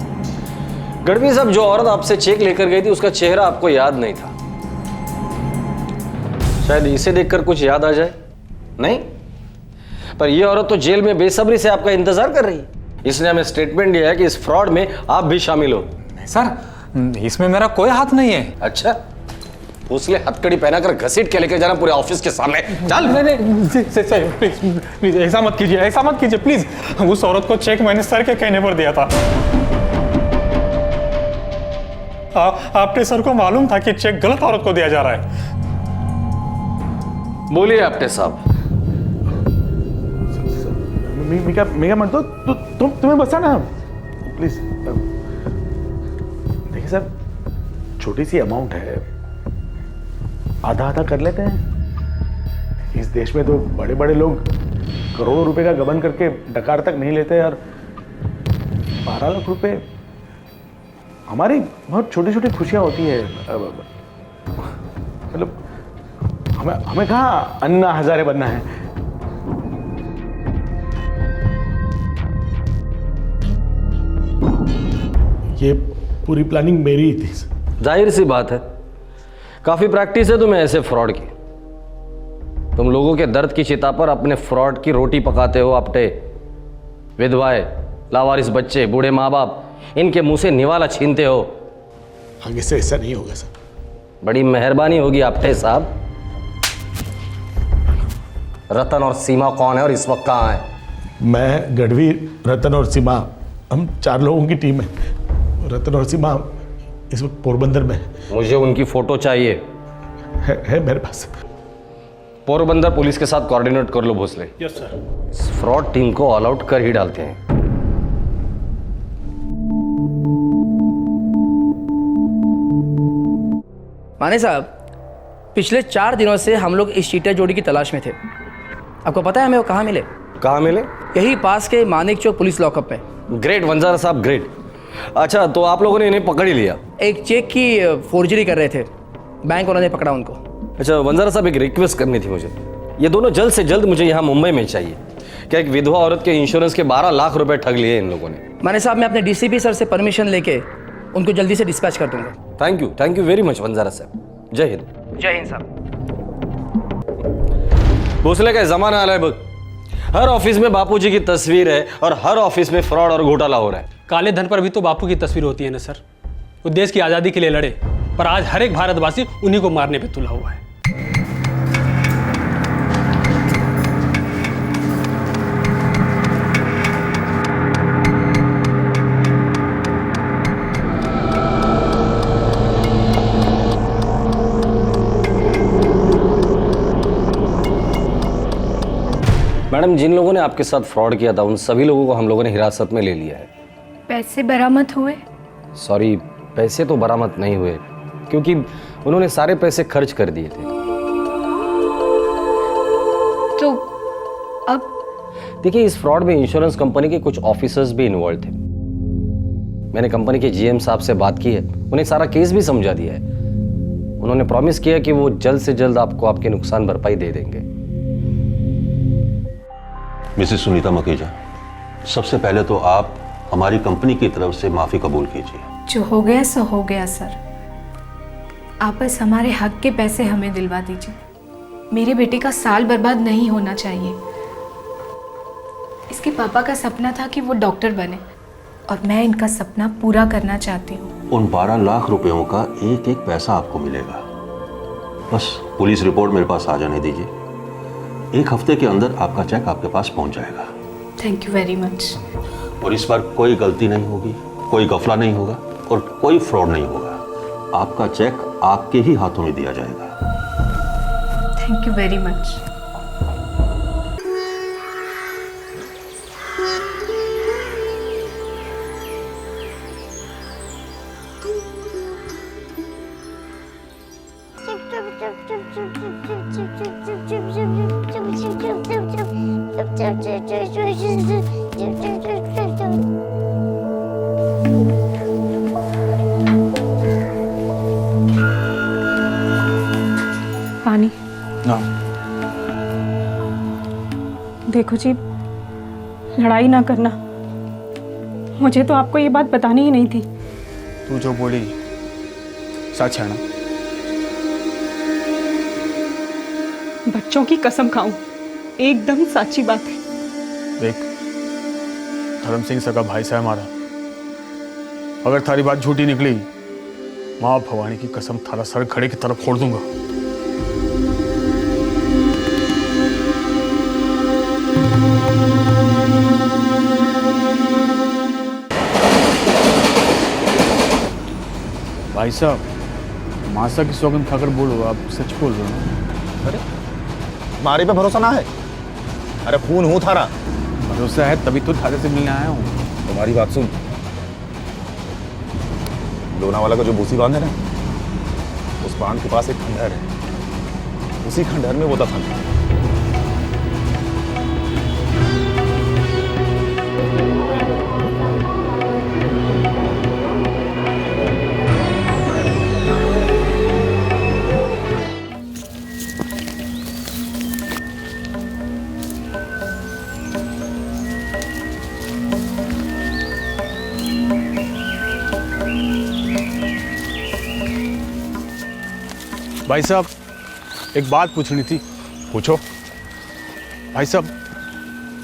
गढ़वी साहब, जो औरत आपसे चेक लेकर गई थी उसका चेहरा आपको याद नहीं था, शायद इसे देखकर कुछ याद आ जाए। नहीं, पर यह औरत तो जेल में बेसब्री से आपका इंतजार कर रही है। इसने हमें स्टेटमेंट दिया है कि इस फ्रॉड में आप भी शामिल हो। सर, इसमें मेरा कोई हाथ नहीं है। अच्छा, उसले हथकड़ी पहनाकर घसीट के लेकर जाना पूरे ऑफिस के सामने। चल। प्लीज प्लीज ऐसा मत कीजिए, ऐसा मत कीजिए प्लीज। उस औरत को चेक मैंने सर के कहने पर दिया था। आपने सर को मालूम था कि चेक गलत औरत को दिया जा रहा है। बोलिए आपटे साहब। मैं मत दो, तुम्हें बसा ना प्लीज। देखिए सर, छोटी सी अमाउंट है, आधा आधा कर लेते हैं। इस देश में तो बड़े बड़े लोग करोड़ों रुपए का गबन करके डकार तक नहीं लेते यार। 12 लाख रुपए हमारी बहुत छोटी छोटी खुशियां होती है। मतलब हमें कहाँ अन्ना हजारे बनना है। ये पूरी प्लानिंग मेरी ही थी। जाहिर सी बात है, काफी प्रैक्टिस है तुम्हें ऐसे फ्रॉड की। तुम लोगों के दर्द की चिता पर अपने फ्रॉड की रोटी पकाते हो। आपटे विधवाएं, लावारिस बच्चे, बूढ़े माँ बाप, इनके मुंह से निवाला छीनते हो। आगे से ऐसा नहीं होगा सर। बड़ी मेहरबानी होगी आपटे साहब। रतन और सीमा कौन है और इस वक्त कहाँ है? मैं, गढ़वी, रतन और सीमा, हम 4 लोगों की टीम है। रतन और सीमा इस वक्त पोरबंदर में है। मुझे उनकी फोटो चाहिए। है मेरे पास। पोरबंदर पुलिस के साथ कोऑर्डिनेट कर लो भोसले। Yes sir. इस फ्रॉड टीम को ऑल आउट कर ही डालते हैं। माने साहब, पिछले 4 दिनों से हम लोग इस चीटर जोड़ी की तलाश में थे। आपको पता है हमें वो कहाँ मिले? कहाँ मिले? यही पास के मानिक चौक पुलिस लॉकअप में। ग्रेट वंजारा साहब, ग्रेट। अच्छा, तो आप लोगों ने इन्हें पकड़ ही लिया? एक चेक की फोर्जरी कर रहे थे, बैंक वालों ने पकड़ा उनको। अच्छा वंजारा साहब, एक रिक्वेस्ट करनी थी मुझे। ये दोनों जल्द से जल्द मुझे यहाँ मुंबई में चाहिए। क्या एक विधवा औरत के इंश्योरेंस के 12 लाख रुपए ठग लिए इन लोगों ने। माने साहब, मैं अपने डीसीपी सर से परमिशन लेके उनको जल्दी से डिस्पैच कर दूंगा। Thank you very much Vanjara साहब। जय हिंद। जय हिंद साहब। भोसले का जमाना आ है। हर ऑफिस में बापूजी की तस्वीर है और हर ऑफिस में फ्रॉड और घोटाला हो रहा है। काले धन पर भी तो बापू की तस्वीर होती है ना सर। वो देश की आज़ादी के लिए लड़े, पर आज हर एक भारतवासी उन्हीं को मारने पे तुला हुआ है। मैडम, जिन लोगों ने आपके साथ फ्रॉड किया था उन सभी लोगों को हम लोगों ने हिरासत में ले लिया है। पैसे बरामद हुए? सॉरी, पैसे तो बरामद नहीं हुए क्योंकि उन्होंने सारे पैसे खर्च कर दिए थे। तो अब देखिए, इस फ्रॉड में इंश्योरेंस कंपनी के कुछ ऑफिसर्स भी इन्वॉल्व थे। मैंने कंपनी के जीएम साहब से बात की है, उन्हें सारा केस भी समझा दिया है। उन्होंने प्रॉमिस किया कि वो जल्द से जल्द आपको आपके नुकसान भरपाई दे देंगे। मिसेस सुनीता मखीजा, सबसे पहले तो आप हमारी कंपनी की तरफ से माफी कबूल कीजिए। जो हो गया सो हो गया सर। आप बस हमारे हक के पैसे हमें दिलवा दीजिए। मेरे बेटे का साल बर्बाद नहीं होना चाहिए। इसके पापा का सपना था कि वो डॉक्टर बने और मैं इनका सपना पूरा करना चाहती हूँ। उन 12 लाख रुपयों का एक एक पैसा आपको मिलेगा। बस पुलिस रिपोर्ट मेरे पास आ जाने दीजिए। 1 हफ्ते के अंदर आपका चेक आपके पास पहुंच जाएगा। Thank you very much. और इस बार कोई गलती नहीं होगी, कोई गफला नहीं होगा और कोई फ्रॉड नहीं होगा। आपका चेक आपके ही हाथों में दिया जाएगा। Thank you very much. पानी। देखो जी, लड़ाई ना करना। मुझे तो आपको ये बात बतानी ही नहीं थी। तू जो बोली सच है ना? बच्चों की कसम खाऊं, एकदम सच्ची बात है। देख, धर्म सिंह सगा भाई से हमारा, अगर थारी बात झूठी निकली, माँ भवानी की कसम थारा सर खड़े की तरफ फोड़ दूंगा। भाई साहब, मासा की सौगंध खाकर बोलो, आप सच बोल रहे हो? अरे हमारे पे भरोसा ना है? अरे खून हूं थारा। भरोसा है तभी तो थारे से मिलने आया हूँ। तुम्हारी बात सुन, लोनावाला का जो बूसी बांध है ना, उस बांध के पास एक खंडहर है। उसी खंडहर में वो दफन है। भाई साहब, एक बात पूछनी थी। पूछो। भाई साहब,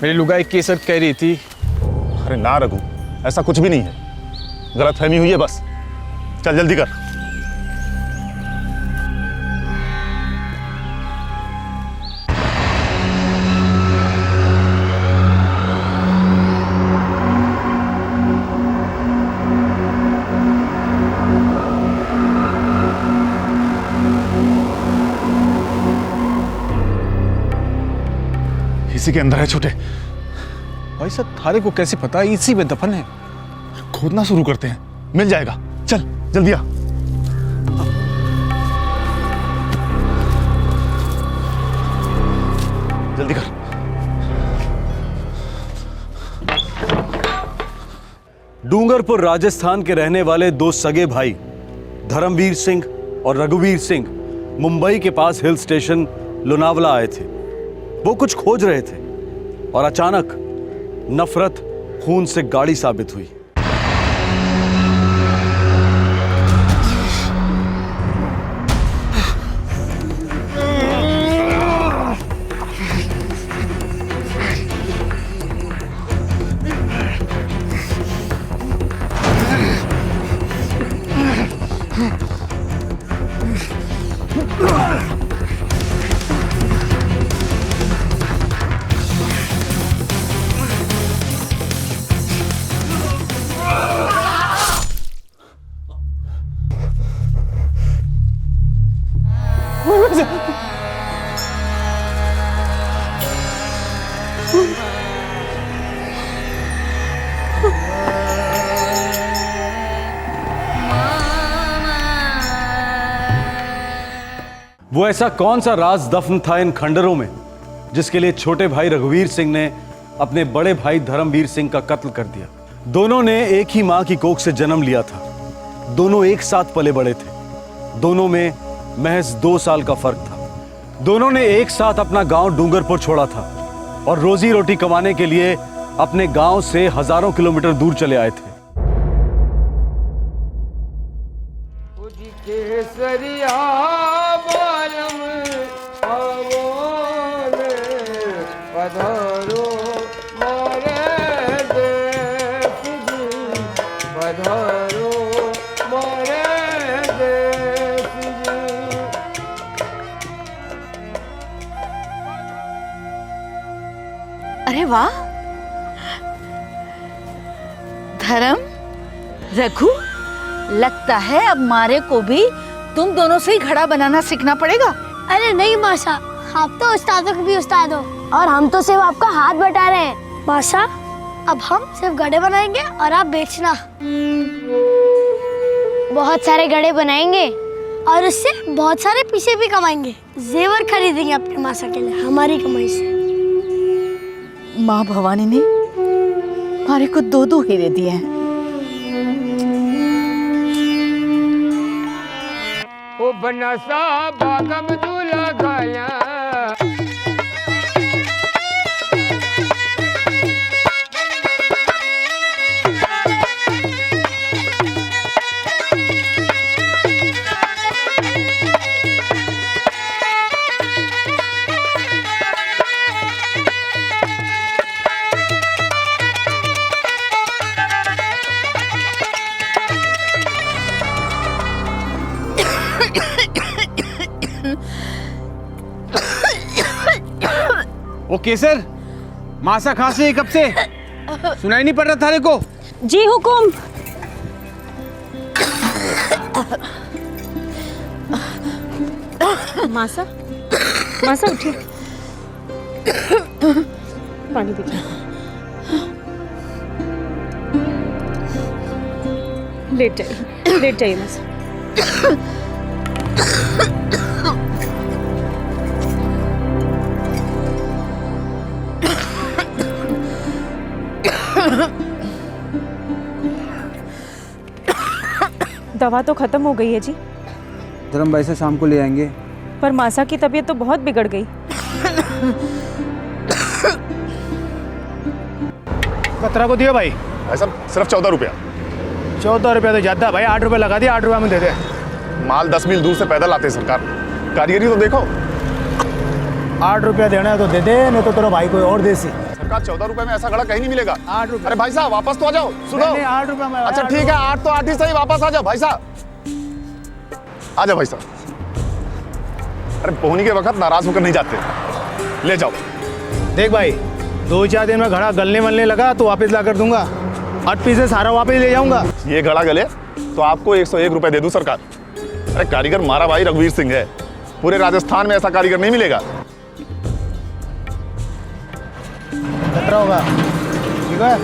मेरी लुगाई केसर कह रही थी। अरे ना रघु, ऐसा कुछ भी नहीं है, गलतफहमी हुई है बस। चल जल्दी कर। इसी के अंदर है छोटे। भाई साहब, थारे को कैसे पता? इसी में दफन है। खोदना शुरू करते हैं, मिल जाएगा। चल जल्दी आ। जल्दी कर। डूंगरपुर राजस्थान के रहने वाले 2 सगे भाई धर्मवीर सिंह और रघुवीर सिंह मुंबई के पास हिल स्टेशन लोनावला आए थे। वो कुछ खोज रहे थे और अचानक नफरत खून से गाढ़ी साबित हुई। वो ऐसा कौन सा राज दफन था इन खंडरों में जिसके लिए छोटे भाई रघुवीर सिंह ने अपने बड़े भाई धर्मवीर सिंह का कत्ल कर दिया? दोनों ने एक ही मां की कोख से जन्म लिया था, दोनों एक साथ पले बड़े थे, दोनों में महज 2 साल का फर्क था। दोनों ने एक साथ अपना गांव डूंगरपुर छोड़ा था और रोजी रोटी कमाने के लिए अपने गांव से हजारों किलोमीटर दूर चले आए थे। अरे वाह धर्म, रघु, लगता है अब मारे को भी तुम दोनों से ही घड़ा बनाना सीखना पड़ेगा। अरे नहीं मासा, आप तो उस्तादों के भी उस्ताद हो और हम तो सिर्फ आपका हाथ बटा रहे हैं। मासा, अब हम सिर्फ गड़े बनाएंगे और आप बेचना। बहुत सारे गड़े बनाएंगे और उससे बहुत सारे पैसे भी कमाएंगे। जेवर खरीदेंगे अपने मासा के लिए हमारी कमाई से। माँ भवानी ने हमारे को 2-2 हीरे दिए हैं। ओ बनसा बागम दूल्हा गाया ओ केसर, मासा खांसी है कब से? सुनाई नहीं पड़ रहा थारे को? जी हुकुम। मासा, मासा उठिए, पानी पीजिए। लेट जाइए मासा। दवा तो खत्म हो गई है जी। धर्म भाई से शाम को ले आएंगे। पर मासा की तबीयत तो बहुत बिगड़ गई। कतरा को दिया भाई? भाई साहब सिर्फ 14 रुपया। 14 रुपया तो ज्यादा भाई, 8 रुपया लगा दिया, 8 रुपया में दे दे। माल 10 मील दूर से पैदल आते हैं सरकार, कारीगरी तो देखो। 8 रुपया देना है तो दे दे, नहीं तो तेरा भाई कोई और दे सी। सरकार 14 रुपए में ऐसा घड़ा कहीं नहीं मिलेगा। 8 रुपया। अरे भाई साहब वापस तो आ जाओ, सुनो। 8 रुपया में। अच्छा ठीक है, 8 तो 8 ही सही, वापस आ जाओ भाई साहब। आ जाओ भाई साहब। अरे पहुंचने के वक्त नाराज होकर नहीं जाते, ले जाओ। देख भाई, 2-4 दिन में घड़ा गलने वलने लगा तो वापस ला कर दूंगा। 8 पीसे सारा वापस ले जाऊंगा। ये घड़ा गले तो आपको 101 रुपए दे दूं सरकार। अरे कारीगर मारा भाई रघुवीर सिंह है, पूरे राजस्थान में ऐसा कारीगर नहीं मिलेगा। खतरा होगा, ठीक है?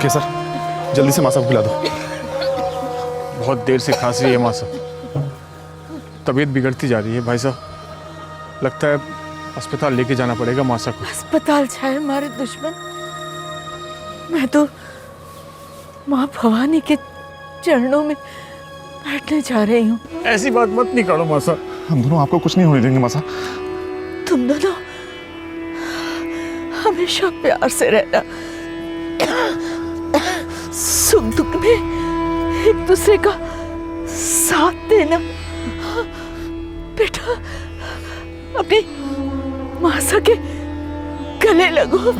केसर, जल्दी से मासा को खिला दो। बहुत देर से खांसी है मासा, तबीयत बिगड़ती जा रही है भाई साहब। लगता है अस्पताल लेके जाना पड़ेगा मासा को। अस्पताल जाए हमारे दुश्मन, मैं तो माँ भवानी के चरणों में बैठने जा रही हूँ। ऐसी बात मत नहीं करो मासा। हम दोनों आपको कुछ नहीं होने देंगे मासा। तुम दोनों हमेशा प्यार से रहना, सुख दुख में एक दूसरे का साथ देना। बेटा अपनी मासा के गले लगो।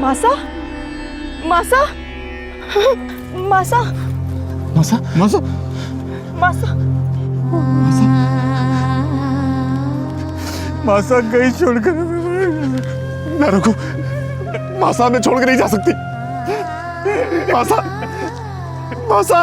मासा, मासा, मासा, मासा, मासा, मासा, मासा कहीं छोड़कर ना रुको। मासा मैं छोड़ के नहीं जा सकती। मासा, मासा,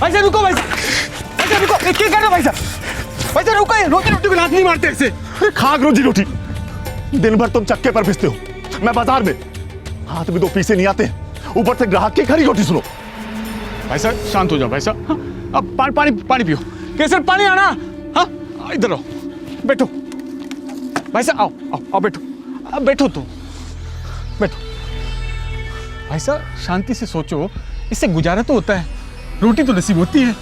भाई साहब रुको, भाई साहब रुको, क्या कर रहे हो भाई साहब? भाई साहब रुको, रोटी रोटी को लात नहीं मारते ऐसे। अरे खाक रोजी रोटी, दिन भर तुम चक्के पर पिसते हो, मैं बाजार में, हाथ में 2 पैसे नहीं आते, ऊपर से ग्राहक की खरी रोटी सुनो। भाई साहब शांत हो जाओ भाई साहब। हाँ, अब पानी पानी पियो। केसर पानी आना। हाँ इधर आओ, बैठो भाई साहब, आओ बैठो, अब बैठो तो बैठो। भाई साहब शांति से सोचो, इससे गुजारा तो होता है, रोटी तो नसीब होती है।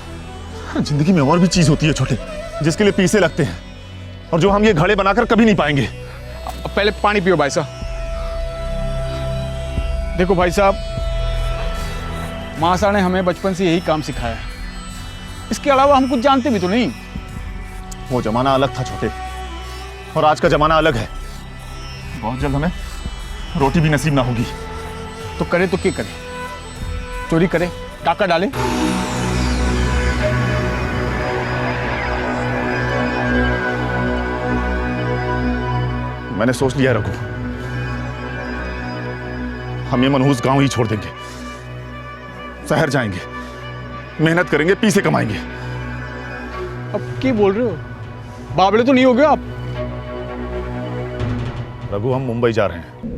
जिंदगी में और भी चीज होती है छोटे, जिसके लिए पैसे लगते हैं और जो हम ये घड़े बनाकर कभी नहीं पाएंगे। पहले पानी पियो भाई साहब। देखो भाई साहब, मासा ने हमें बचपन से यही काम सिखाया है, इसके अलावा हम कुछ जानते भी तो नहीं। वो जमाना अलग था छोटे, और आज का जमाना अलग है। बहुत जल्द हमें रोटी भी नसीब ना होगी। तो करे तो क्या करे? चोरी करे, टाका डाले? मैंने सोच लिया रघु, हम ये मनहूस गांव ही छोड़ देंगे, शहर जाएंगे, मेहनत करेंगे, पैसे कमाएंगे। अब क्या बोल रहे हो? बावले तो नहीं हो गए आप? रघु हम मुंबई जा रहे हैं।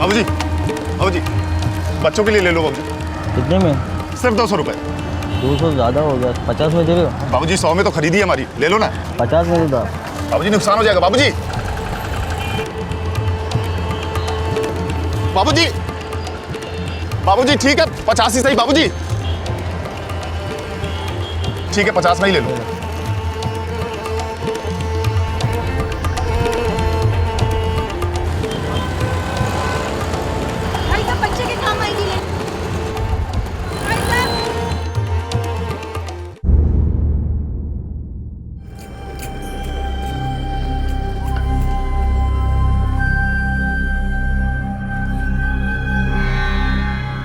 बाबूजी, बाबूजी, बच्चों के लिए ले लो बाबूजी। कितने में? सिर्फ 200 रुपए। 200 ज़्यादा हो गया, 50 में दे रहे हो? बाबूजी 100 में तो खरीदी है हमारी, ले लो ना। 50 में दे दो। बाबूजी नुकसान हो जाएगा बाबूजी। बाबूजी, बाबूजी ठीक है 50 ही सही बाबूजी। ठीक है 50 में ही ले लो। बच्चे के काम आएगी ले।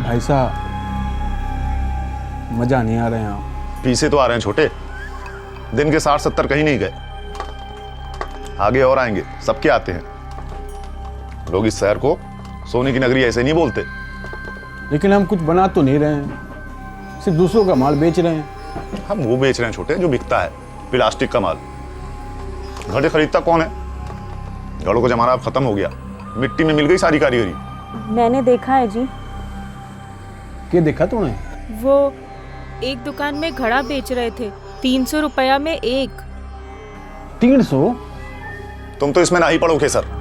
भाई साहब मजा नहीं आ रहे हैं आप? पीछे तो आ रहे हैं छोटे, दिन के 60-70 कहीं नहीं गए, आगे और आएंगे, सबके आते हैं। लोग इस शहर को सोने की नगरी ऐसे नहीं बोलते। लेकिन हम कुछ बना तो नहीं रहे हैं, सिर्फ दूसरों का माल बेच रहे हैं। हम वो बेच रहे हैं छोटे जो बिकता है, प्लास्टिक का माल। घड़े खरीदता कौन है? घड़ों का जमाना अब खत्म हो गया, मिट्टी में मिल गई सारी कारीगरी। मैंने देखा है जी। क्या देखा तूने? वो एक दुकान में घड़ा बेच रहे थे, 300 रुपया में एक। 300? तुम तो इसमें ना ही पड़ोगे सर।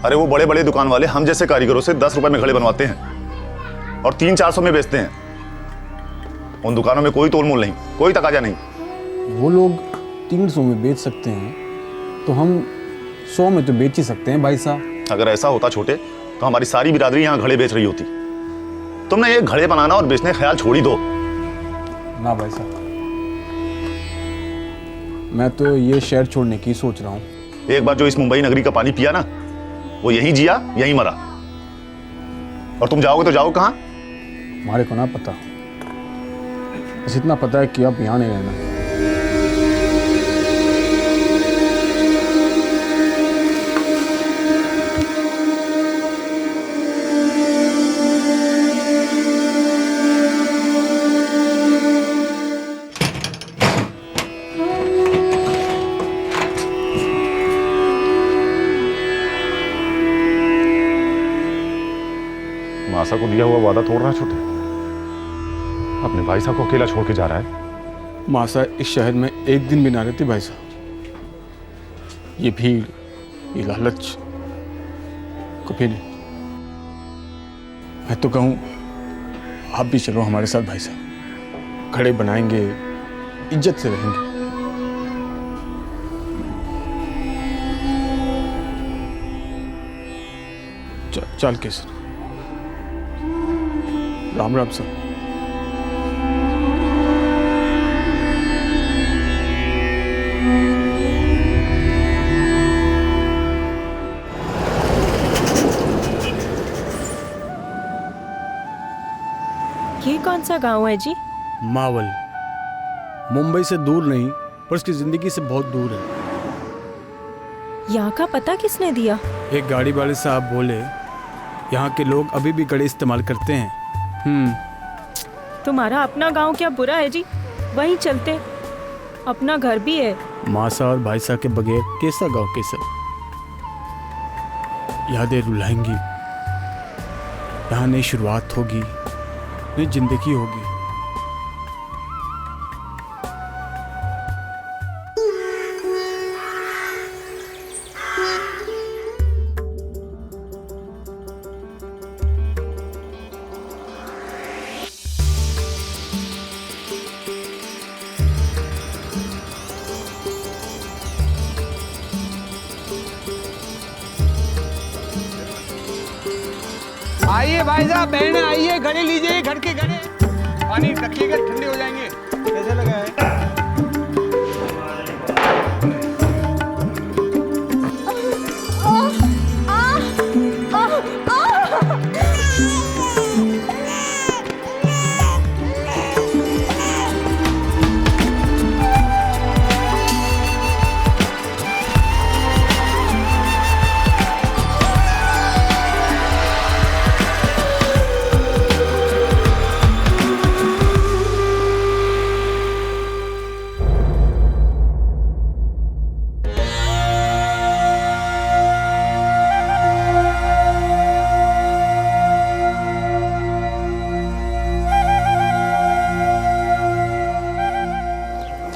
अरे वो बड़े बड़े दुकान वाले हम जैसे कारीगरों से 10 रुपए में घड़े बनवाते हैं और 300-400 में बेचते हैं। उन दुकानों में कोई तोल मोल नहीं, कोई तकाजा नहीं। वो लोग 300 में बेच सकते हैं तो हम 100 में तो बेच ही सकते हैं भाई साहब। अगर ऐसा होता छोटे तो हमारी सारी बिरादरी यहाँ घड़े बेच रही होती। तुमने ये घड़े बनाना और बेचने का ख्याल छोड़ ही दो। ना भाई साहब, मैं तो ये शहर छोड़ने की सोच रहा हूँ। एक बार जो इस मुंबई नगरी का पानी पिया ना, वो यहीं जिया यहीं मरा। और तुम जाओगे तो जाओ कहाँ? हमारे को ना पता, बस इतना पता है कि आप यहाँ नहीं रहना। मासा को दिया हुआ वादा तोड़ रहा है छोटे। अपने भाई साहब को अकेला छोड़ के जा रहा है। मासा इस शहर में एक दिन भी ना रहती भाई साहब। ये भीड़, ये लालच कभी नहीं। मैं तो कहूँ आप भी चलो हमारे साथ भाई साहब, खड़े बनाएंगे, इज्जत से रहेंगे। चल केसर, राम राम सर। ये कौन सा गांव है जी? मावल मुंबई से दूर नहीं, पर उसकी जिंदगी से बहुत दूर है। यहाँ का पता किसने दिया? एक गाड़ी वाले साहब बोले यहाँ के लोग अभी भी गड़े इस्तेमाल करते हैं। तुम्हारा अपना गांव क्या बुरा है जी? वहीं चलते, अपना घर भी है। मासा और भाई साहब के बगैर कैसा गाँव कैसा? यादें रुलाएंगी, यहाँ नई शुरुआत होगी, नई जिंदगी होगी। आइए भाई साहब, बहने आइए, घड़े लीजिए, घर के घड़े। पानी रखिएगा, ठंडे हो जाएंगे। कैसे लगा है?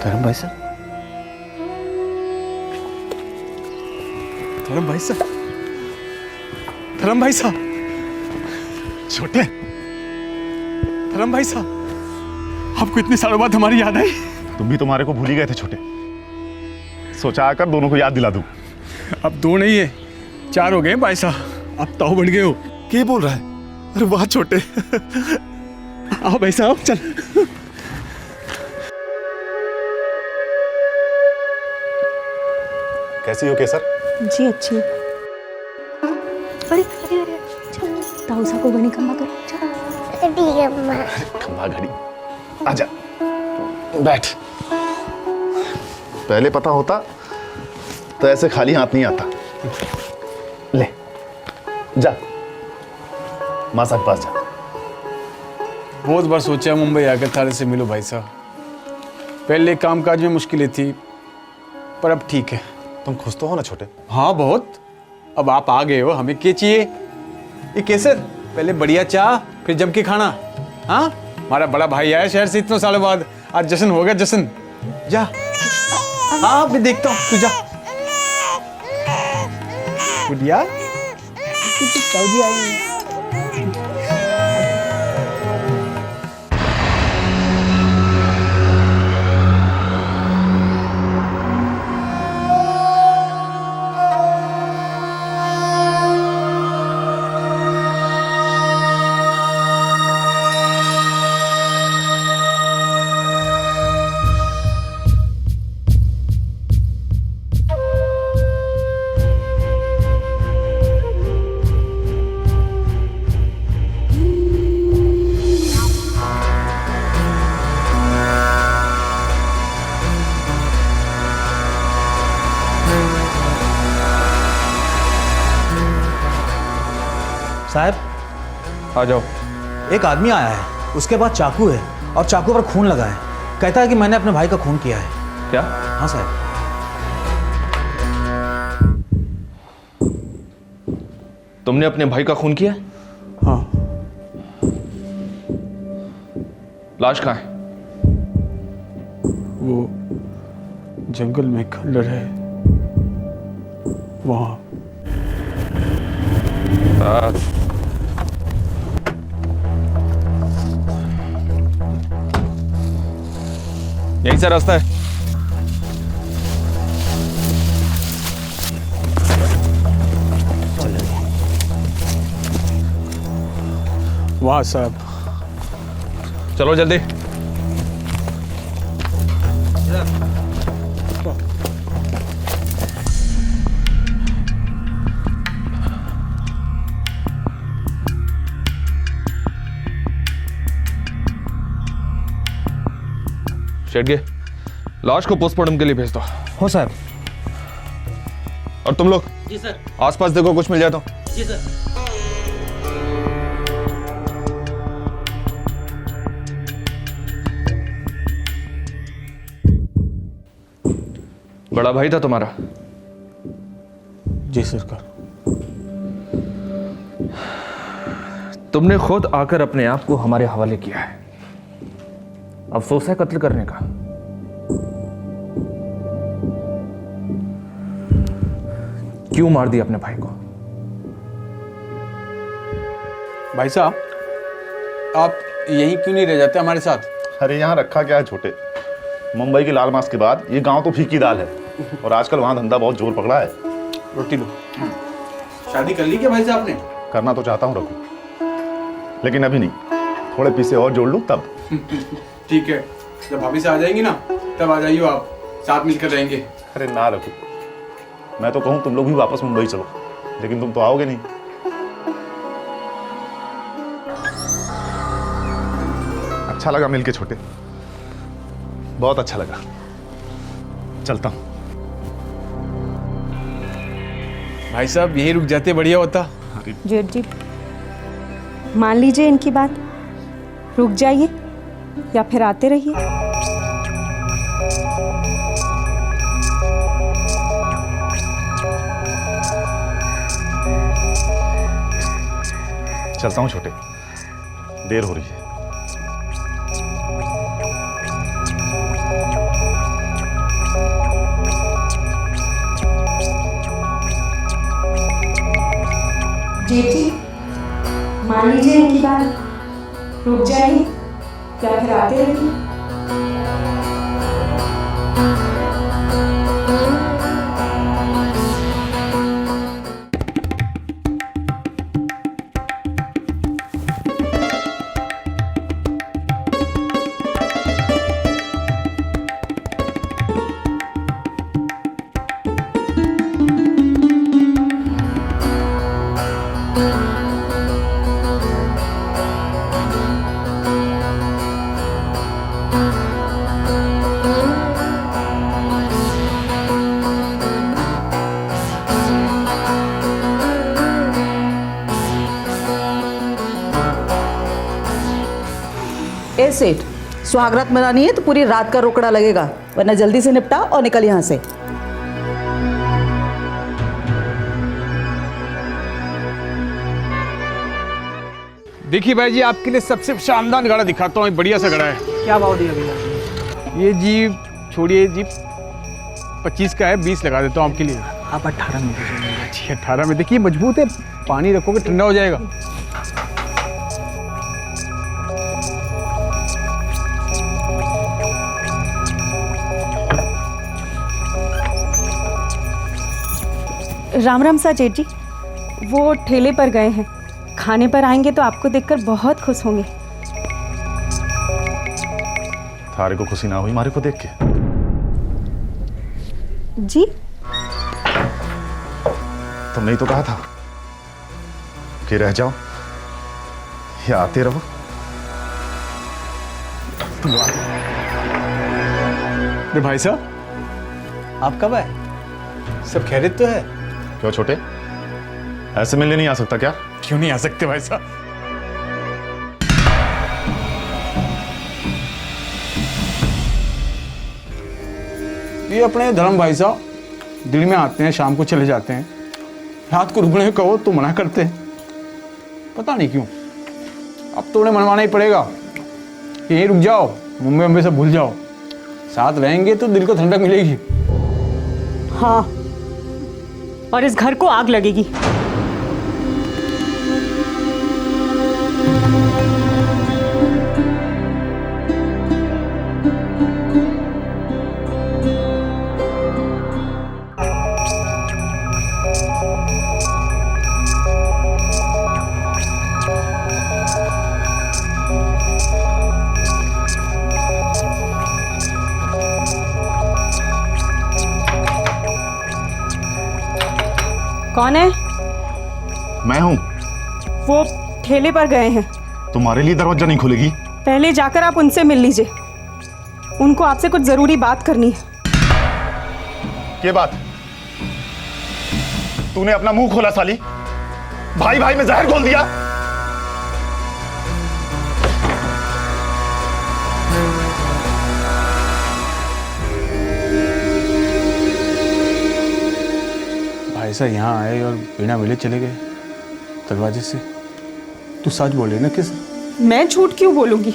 धर्म भाई साहब, धर्म भाई साहब, धर्म भाई साहब, छोटे धर्म भाई साहब, आपको इतने सालों बाद हमारी याद आई। तुम भी तुम्हारे को भूल ही गए थे छोटे। सोचा आकर दोनों को याद दिला दूं। अब दो नहीं है, चार हो गए भाई साहब, आप ताऊ बन गए हो। क्या बोल रहा है? अरे वाह छोटे। आओ भाई साहब, चल। कैसी हो केसर? जी अच्छी। अरे अरे अरे, चल ताऊ सा को बनी खंबा कर। ठीक है अम्मा। खंबा घड़ी, आजा बैठ। पहले पता होता तो ऐसे खाली हाथ नहीं आता। ले जा, मासा के पास जा। बहुत बार सोचा मुंबई आकर थारे से मिलो भाई साहब। पहले कामकाज में मुश्किलें थी, पर अब ठीक है। तुम खुश तो हो ना छोटे? हाँ बहुत। अब आप आ गए हो, हमें क्या चाहिए? ये कैसे? पहले बढ़िया चाह, फिर जम के खाना। हाँ, हमारा बड़ा भाई आया शहर से इतने सालों बाद, आज जश्न होगा जश्न। जा। हाँ मैं देखता हूँ, तू जा। गुड़िया, सऊदी आई। साहब आ जाओ। एक आदमी आया है, उसके पास चाकू है और चाकू पर खून लगा है। कहता है कि मैंने अपने भाई का खून किया है। क्या? हाँ साहब। तुमने अपने भाई का खून किया? हाँ। लाश कहाँ है? वो जंगल में खंडर है वहाँ। यहीं से रास्ता है। वाह साहब, चलो जल्दी। शेट्गे, लाश को पोस्टमार्टम के लिए भेज दो। हो साहब। और तुम लोग जी सर। आसपास देखो, कुछ मिल जाए तो। जी सर। बड़ा भाई था तुम्हारा? जी सरकार। तुमने खुद आकर अपने आप को हमारे हवाले किया है। अफसोस है कत्ल करने का। क्यों मार दिया अपने भाई को? भाई साहब, आप यहीं क्यों नहीं रह जाते हमारे साथ? अरे यहाँ रखा क्या है छोटे, मुंबई की लाल मास के बाद ये गांव तो फीकी दाल है, और आजकल वहाँ धंधा बहुत जोर पकड़ा है। रोटी लो। शादी कर ली क्या भाई साहब ने? करना तो चाहता हूँ रघु, लेकिन अभी नहीं, थोड़े पैसे और जोड़ लूँ तब। ठीक है, जब भाभी से आ जाएंगी ना तब आ जाइए, आप साथ मिलकर रहेंगे। अरे ना रघु, मैं तो कहूँ तुम लोग भी वापस मुंबई चलो, लेकिन तुम तो आओगे नहीं। अच्छा लगा मिलके छोटे, बहुत अच्छा लगा। चलता हूँ। भाई साहब यही रुक जाते बढ़िया होता। जेठ जी, मान लीजिए इनकी बात, रुक जाइए या फिर आते रहिए। चलता हूँ छोटे, देर हो रही है। जेठ जी, मान लीजिए इनकी बात, रुक जाइए या फिर आते रहिए। ए सेठ, सुहागरात मनानी है तो पूरी रात का रोकड़ा लगेगा, वरना जल्दी से निपटा और निकल यहाँ से। देखिए भाई जी, आपके लिए सबसे शानदार घड़ा दिखाता हूँ, बढ़िया सा घड़ा है। क्या भाव दिया भैया? ये जी छोड़िए जी, 25 का है, 20 लगा देता हूँ आपके लिए। आप 18 में दीजिए। जी 18 में। देखिए मजबूत है, पानी रखोगे ठंडा हो जाएगा। राम राम सा जेठ जी, वो ठेले पर गए हैं, खाने पर आएंगे तो आपको देखकर बहुत खुश होंगे। थारे को खुशी ना हुई मारे को देख के? जी तुमने ही तो कहा था कि रह जाओ या आते रहो। अरे भाई साहब, आप कब आए? सब खैरियत तो है? क्यों छोटे, ऐसे मिलने नहीं आ सकता क्या? क्यों नहीं आ सकते भाई साहब? ये अपने धर्म भाई साहब दिन में आते हैं, शाम को चले जाते हैं, रात को रुकने कहो तो मना करते हैं, पता नहीं क्यों। अब तो उन्हें मनवाना ही पड़ेगा, यहीं रुक जाओ, मुंबई से भूल जाओ। साथ रहेंगे तो दिल को ठंडक मिलेगी। हाँ, और इस घर को आग लगेगी। कौन है? मैं हूं। वो ठेले पर गए हैं। तुम्हारे लिए दरवाजा नहीं खुलेगी। पहले जाकर आप उनसे मिल लीजिए, उनको आपसे कुछ जरूरी बात करनी है। ये बात? तूने अपना मुंह खोला साली, भाई भाई में जहर घोल दिया। भाई साहब यहाँ आए और बिना मिले चले गए दरवाजे से। तू सच बोले ना किस? मैं झूठ क्यों बोलूंगी?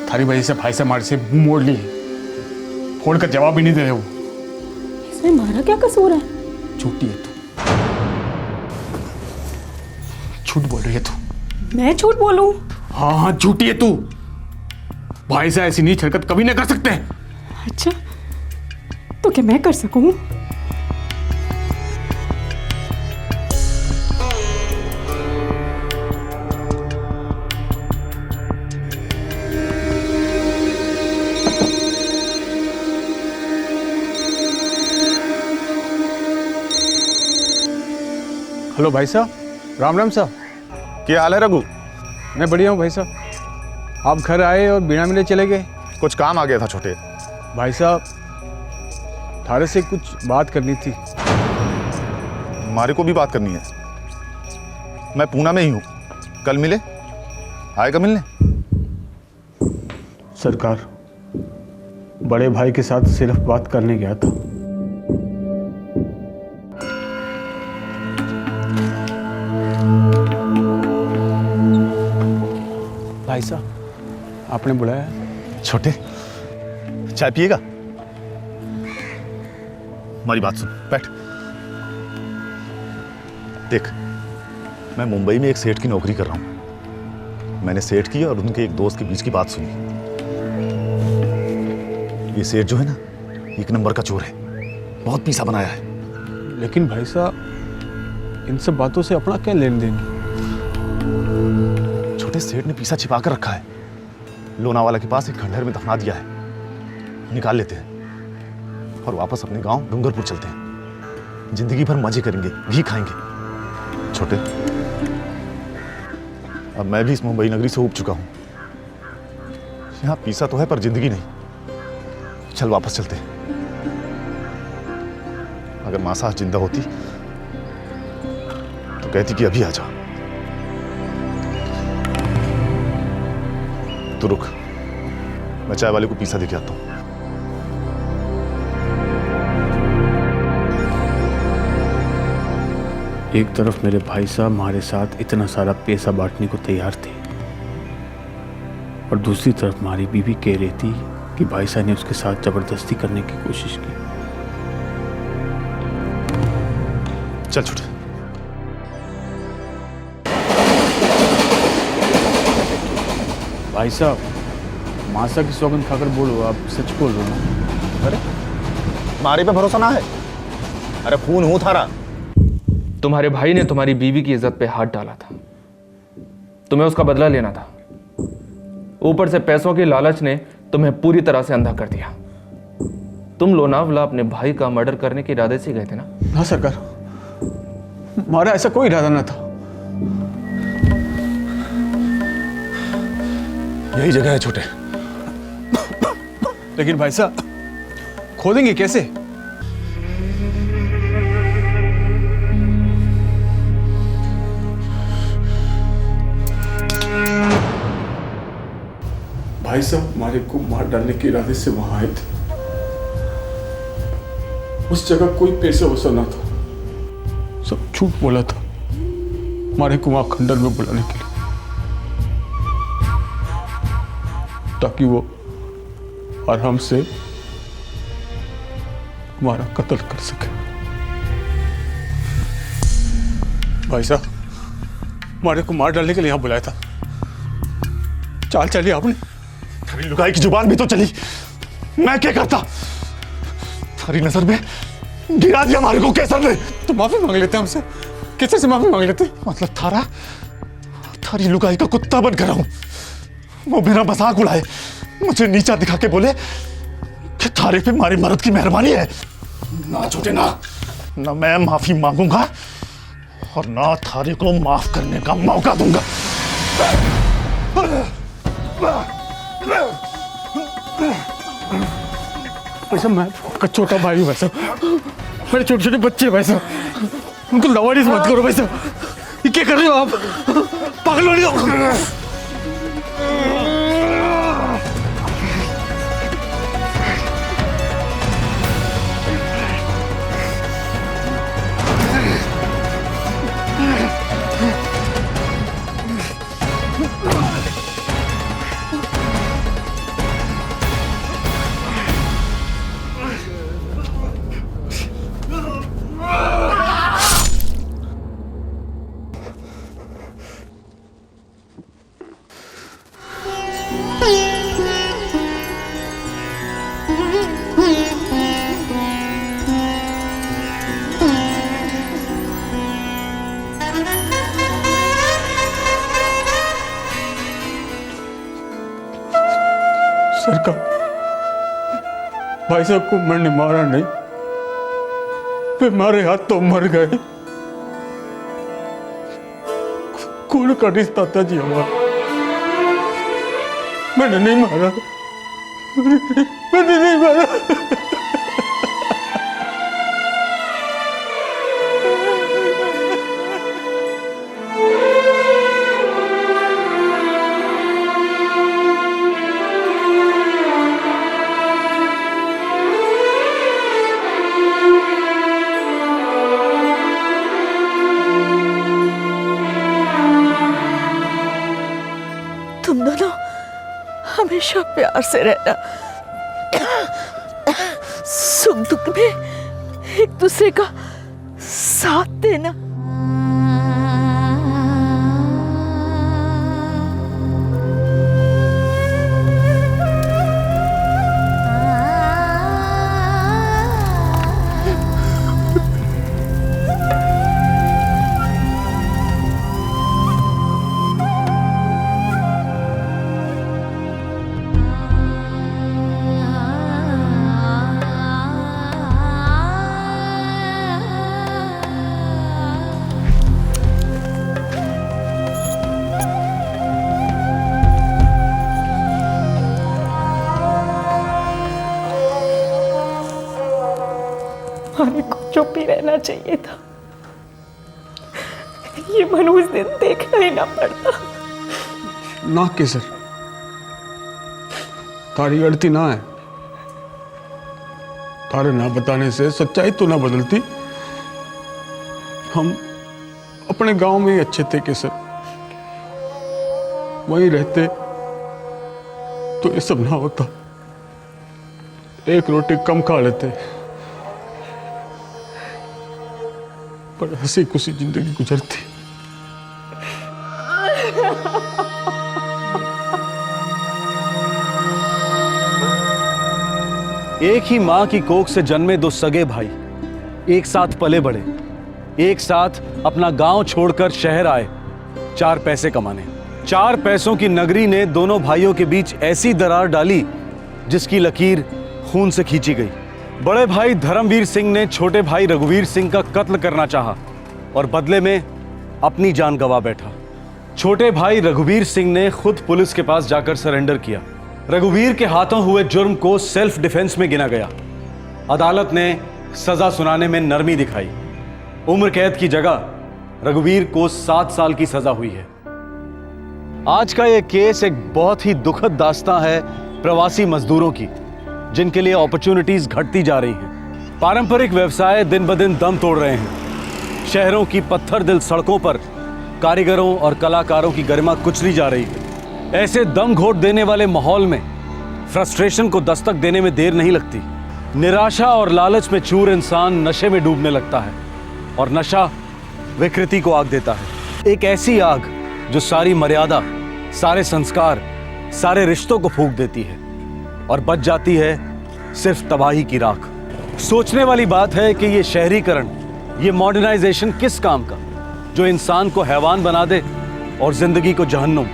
थारी वजह से भाई साहब हमारे से मुंह मोड़ लिए, फोड़ कर जवाब भी नहीं दे रहे वो। इसमें हमारा क्या कसूर है? झूठी है तू, झूठ बोल रही है तू। मैं झूठ बोलूं? हाँ हाँ झूठी है तू। भाई साहब ऐसी नीच हरकत कभी नहीं कर सकते। अच्छा, तो क्या मैं कर सकूं? हेलो भाई साहब, राम राम साहब। क्या हाल है रघु? मैं बढ़िया हूँ भाई साहब। आप घर आए और बिना मिले चले गए। कुछ काम आ गया था छोटे। भाई साहब, थारे से कुछ बात करनी थी। हमारे को भी बात करनी है। मैं पूना में ही हूँ, कल मिले? आएगा मिलने? सरकार, बड़े भाई के साथ सिर्फ बात करने गया था। भाई साहब, आपने बुलाया? छोटे, चाय पिएगा? हमारी बात सुन, बैठ। देख, मैं मुंबई में एक सेठ की नौकरी कर रहा हूं। मैंने सेठ की और उनके एक दोस्त के बीच की बात सुनी। ये सेठ जो है ना, एक नंबर का चोर है, बहुत पैसा बनाया है। लेकिन भाई साहब, इन सब बातों से अपना क्या लेन देन? छोटे सेठ ने पैसा छिपा कर रखा है, लोनावाला के पास एक खंडहर में दफना दिया है। निकाल लेते हैं और वापस अपने गांव डूंगरपुर चलते हैं। जिंदगी भर मजे करेंगे, घी खाएंगे। छोटे, अब मैं भी इस मुंबई नगरी से ऊब चुका हूं। यहां पैसा तो है पर जिंदगी नहीं। चल वापस चलते हैं। अगर मासा जिंदा होती तो कहती कि अभी आ जाओ। तो रुक, मैं चाय वाले को पैसा देके आता हूं। एक तरफ मेरे भाई साहब हमारे साथ इतना सारा पैसा बांटने को तैयार थे, और दूसरी तरफ हमारी बीवी कह रही थी कि भाई साहब ने उसके साथ जबरदस्ती करने की कोशिश की। चल छोटे। भाई साहब, मासा की सौगंध खाकर बोलो, आप सच बोल रहे हो ना? अरे मारे पे भरोसा ना है? अरे खून हूं थारा। तुम्हारे भाई ने तुम्हारी बीवी की इज्जत पे हाथ डाला था, तुम्हें उसका बदला लेना था। ऊपर से पैसों की लालच ने तुम्हें पूरी तरह से अंधा कर दिया। तुम लोनावला अपने भाई का मर्डर करने के इरादे से गए थे ना? हाँ सरकार, हमारा ऐसा कोई इरादा ना था। यही जगह है छोटे। लेकिन भाई साहब, खोदेंगे कैसे? भाई साहब हमारे को मार डालने के इरादे से वहां आए थे। उस जगह कोई पैसा वैसा ना था, सब झूठ बोला था हमारे को वहां खंडर में बुलाने के लिए। ताकि वो आराम से हमारा कत्ल कर सके। भाई साहब, हमारे को मार डालने के लिए यहाँ बुलाया था। चाल चली आपने। तेरी लुगाई की जुबान भी तो चली। मैं क्या करता? थारी नजर में गिरा दिया हमारे को केसर ने। तो माफी मांग लेते हमसे। केसर से माफी मांग लेते। मतलब थारी लुगाई का कुत्ता बन कर हूं। वो मेरा मजाक उड़ाए, मुझे नीचा दिखा के बोले कि थारे पे हमारी मर्द की मेहरबानी है। ना छोटे ना मैं माफी मांगूंगा और ना थारे को माफ करने का मौका दूंगा। वैसे मैं आपका छोटा भाई हूँ। वैसे मेरे छोटे छोटे बच्चे वैसे उनको लवारिस मत करो। वैसे ये क्या कर रहे हो आप? पागल हो रही हो? सरकार, भाई साहब को मैंने मारा नहीं, वे मारे हाथ तो मर गए। खून का रिश्ता था जी हमारा। मैंने नहीं मारा, मैंने नहीं मारा। तुम दोनों हमेशा प्यार से रहना, सुख दुख में एक दूसरे का साथ देना। हमें को चुप ही रहना चाहिए था। ये मन उस दिन देखना ही ना पड़ता। ना केसर, तारी गलती ना है। तारे ना बताने से सच्चाई तो ना बदलती। हम अपने गांव में ही अच्छे थे केसर, वहीं रहते तो ये सब ना होता। एक रोटी कम खा लेते, पर हंसी खुशी जिंदगी गुजरती। एक ही मां की कोख से जन्मे दो सगे भाई एक साथ पले बढ़े, एक साथ अपना गांव छोड़कर शहर आए चार पैसे कमाने। चार पैसों की नगरी ने दोनों भाइयों के बीच ऐसी दरार डाली जिसकी लकीर खून से खींची गई। बड़े भाई धर्मवीर सिंह ने छोटे भाई रघुवीर सिंह का कत्ल करना चाहा और बदले में अपनी जान गंवा बैठा। छोटे भाई रघुवीर सिंह ने खुद पुलिस के पास जाकर सरेंडर किया। रघुवीर के हाथों हुए जुर्म को सेल्फ डिफेंस में गिना गया। अदालत ने सजा सुनाने में नरमी दिखाई। उम्र कैद की जगह रघुवीर को 7 साल की सजा हुई है। आज का यह केस एक बहुत ही दुखद दास्तां है प्रवासी मजदूरों की, जिनके लिए अपॉर्चुनिटीज घटती जा रही हैं। पारंपरिक व्यवसाय दिन ब दिन दम तोड़ रहे हैं। शहरों की पत्थर दिल सड़कों पर कारीगरों और कलाकारों की गरिमा कुचली जा रही है। ऐसे दम घोट देने वाले माहौल में फ्रस्ट्रेशन को दस्तक देने में देर नहीं लगती। निराशा और लालच में चूर इंसान नशे में डूबने लगता है और नशा विकृति को आग देता है। एक ऐसी आग जो सारी मर्यादा, सारे संस्कार, सारे रिश्तों को फूंक देती है और बच जाती है सिर्फ तबाही की राख। सोचने वाली बात है कि ये शहरीकरण, ये मॉडर्नाइजेशन किस काम का, जो इंसान को हैवान बना दे और जिंदगी को जहन्नुम।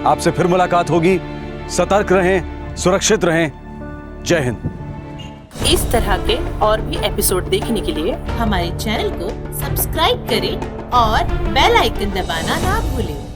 आपसे फिर मुलाकात होगी। सतर्क रहें, सुरक्षित रहें। जय हिंद। इस तरह के और भी एपिसोड देखने के लिए हमारे चैनल को सब्सक्राइब करें और बेल आइकन दबाना ना भूलें।